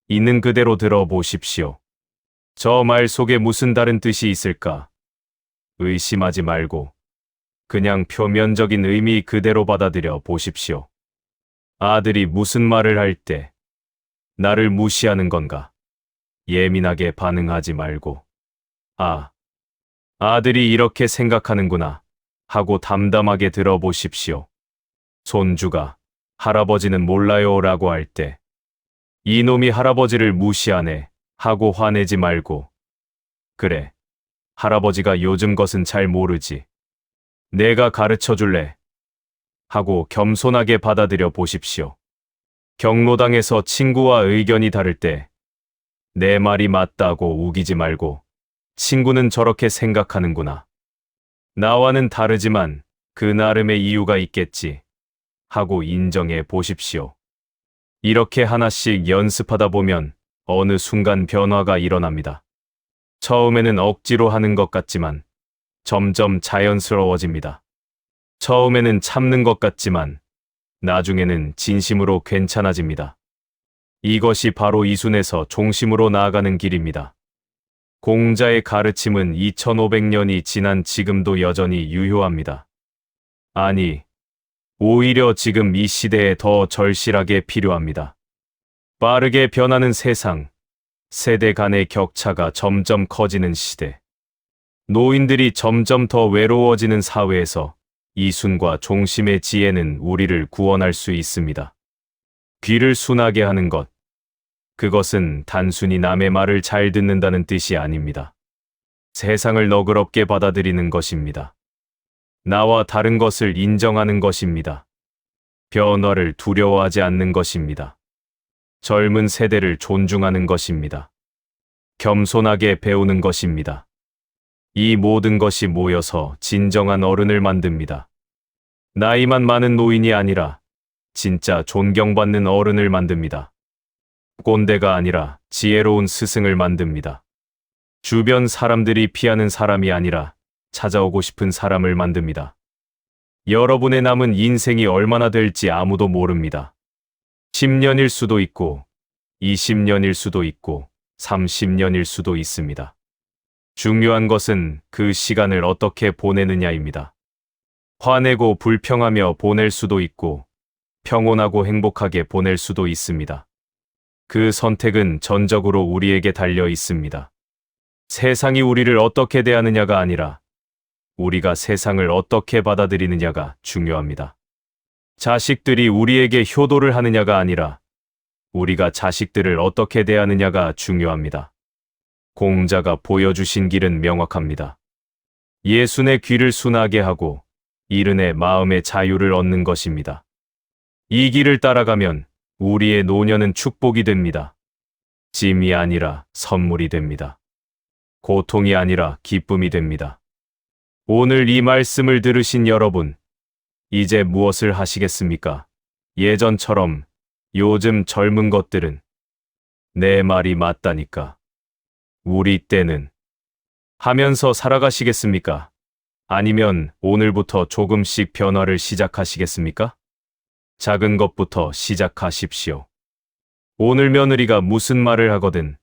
있는 그대로 들어보십시오. 저 말 속에 무슨 다른 뜻이 있을까? 의심하지 말고 그냥 표면적인 의미 그대로 받아들여 보십시오. 아들이 무슨 말을 할 때 나를 무시하는 건가? 예민하게 반응하지 말고 아들이 이렇게 생각하는구나 하고 담담하게 들어보십시오. 손주가 할아버지는 몰라요 라고 할 때 이놈이 할아버지를 무시하네 하고 화내지 말고 그래, 할아버지가 요즘 것은 잘 모르지. 내가 가르쳐 줄래? 하고 겸손하게 받아들여 보십시오. 경로당에서 친구와 의견이 다를 때 내 말이 맞다고 우기지 말고 친구는 저렇게 생각하는구나. 나와는 다르지만 그 나름의 이유가 있겠지 하고 인정해 보십시오. 이렇게 하나씩 연습하다 보면 어느 순간 변화가 일어납니다. 처음에는 억지로 하는 것 같지만 점점 자연스러워집니다. 처음에는 참는 것 같지만 나중에는 진심으로 괜찮아집니다. 이것이 바로 이순에서 종심으로 나아가는 길입니다. 공자의 가르침은 2500년이 지난 지금도 여전히 유효합니다. 아니, 오히려 지금 이 시대에 더 절실하게 필요합니다. 빠르게 변하는 세상, 세대 간의 격차가 점점 커지는 시대, 노인들이 점점 더 외로워지는 사회에서 이순과 종심의 지혜는 우리를 구원할 수 있습니다. 귀를 순하게 하는 것, 그것은 단순히 남의 말을 잘 듣는다는 뜻이 아닙니다. 세상을 너그럽게 받아들이는 것입니다. 나와 다른 것을 인정하는 것입니다. 변화를 두려워하지 않는 것입니다. 젊은 세대를 존중하는 것입니다. 겸손하게 배우는 것입니다. 이 모든 것이 모여서 진정한 어른을 만듭니다. 나이만 많은 노인이 아니라 진짜 존경받는 어른을 만듭니다. 꼰대가 아니라 지혜로운 스승을 만듭니다. 주변 사람들이 피하는 사람이 아니라 찾아오고 싶은 사람을 만듭니다. 여러분의 남은 인생이 얼마나 될지 아무도 모릅니다. 10년일 수도 있고 20년일 수도 있고 30년일 수도 있습니다. 중요한 것은 그 시간을 어떻게 보내느냐입니다. 화내고 불평하며 보낼 수도 있고 평온하고 행복하게 보낼 수도 있습니다. 그 선택은 전적으로 우리에게 달려 있습니다. 세상이 우리를 어떻게 대하느냐가 아니라 우리가 세상을 어떻게 받아들이느냐가 중요합니다. 자식들이 우리에게 효도를 하느냐가 아니라 우리가 자식들을 어떻게 대하느냐가 중요합니다. 공자가 보여주신 길은 명확합니다. 예순의 귀를 순하게 하고 이른의 마음의 자유를 얻는 것입니다. 이 길을 따라가면 우리의 노년은 축복이 됩니다. 짐이 아니라 선물이 됩니다. 고통이 아니라 기쁨이 됩니다. 오늘 이 말씀을 들으신 여러분, 이제 무엇을 하시겠습니까? 예전처럼 요즘 젊은 것들은 내 말이 맞다니까. 우리 때는 하면서 살아가시겠습니까? 아니면 오늘부터 조금씩 변화를 시작하시겠습니까? 작은 것부터 시작하십시오. 오늘 며느리가 무슨 말을 하거든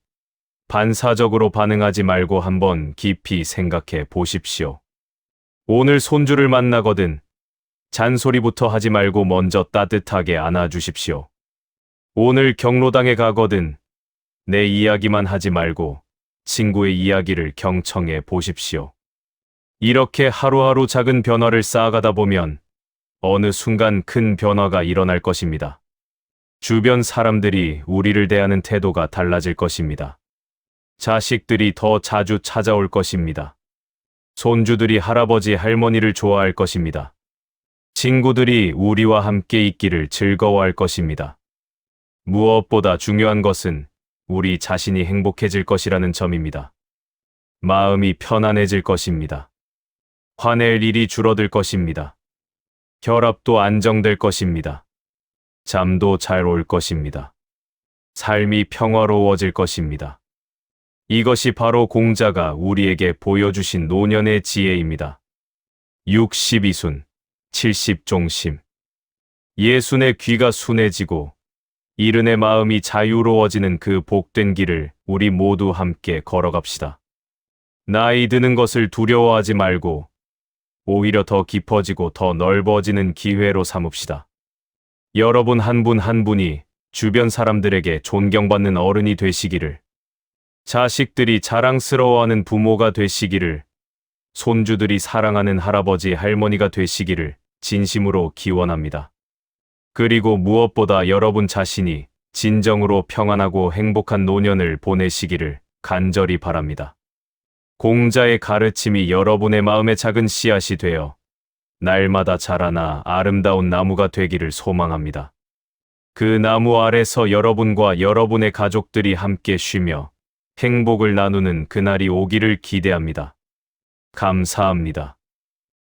반사적으로 반응하지 말고 한번 깊이 생각해 보십시오. 오늘 손주를 만나거든 잔소리부터 하지 말고 먼저 따뜻하게 안아주십시오. 오늘 경로당에 가거든 내 이야기만 하지 말고 친구의 이야기를 경청해 보십시오. 이렇게 하루하루 작은 변화를 쌓아가다 보면 어느 순간 큰 변화가 일어날 것입니다. 주변 사람들이 우리를 대하는 태도가 달라질 것입니다. 자식들이 더 자주 찾아올 것입니다. 손주들이 할아버지 할머니를 좋아할 것입니다. 친구들이 우리와 함께 있기를 즐거워할 것입니다. 무엇보다 중요한 것은 우리 자신이 행복해질 것이라는 점입니다. 마음이 편안해질 것입니다. 화낼 일이 줄어들 것입니다. 혈압도 안정될 것입니다. 잠도 잘 올 것입니다. 삶이 평화로워질 것입니다. 이것이 바로 공자가 우리에게 보여주신 노년의 지혜입니다. 62순, 70종심. 예순의 귀가 순해지고 이른의 마음이 자유로워지는 그 복된 길을 우리 모두 함께 걸어갑시다. 나이 드는 것을 두려워하지 말고 오히려 더 깊어지고 더 넓어지는 기회로 삼읍시다. 여러분 한 분 한 분이 주변 사람들에게 존경받는 어른이 되시기를, 자식들이 자랑스러워하는 부모가 되시기를, 손주들이 사랑하는 할아버지 할머니가 되시기를 진심으로 기원합니다. 그리고 무엇보다 여러분 자신이 진정으로 평안하고 행복한 노년을 보내시기를 간절히 바랍니다. 공자의 가르침이 여러분의 마음의 작은 씨앗이 되어 날마다 자라나 아름다운 나무가 되기를 소망합니다. 그 나무 아래서 여러분과 여러분의 가족들이 함께 쉬며 행복을 나누는 그날이 오기를 기대합니다. 감사합니다.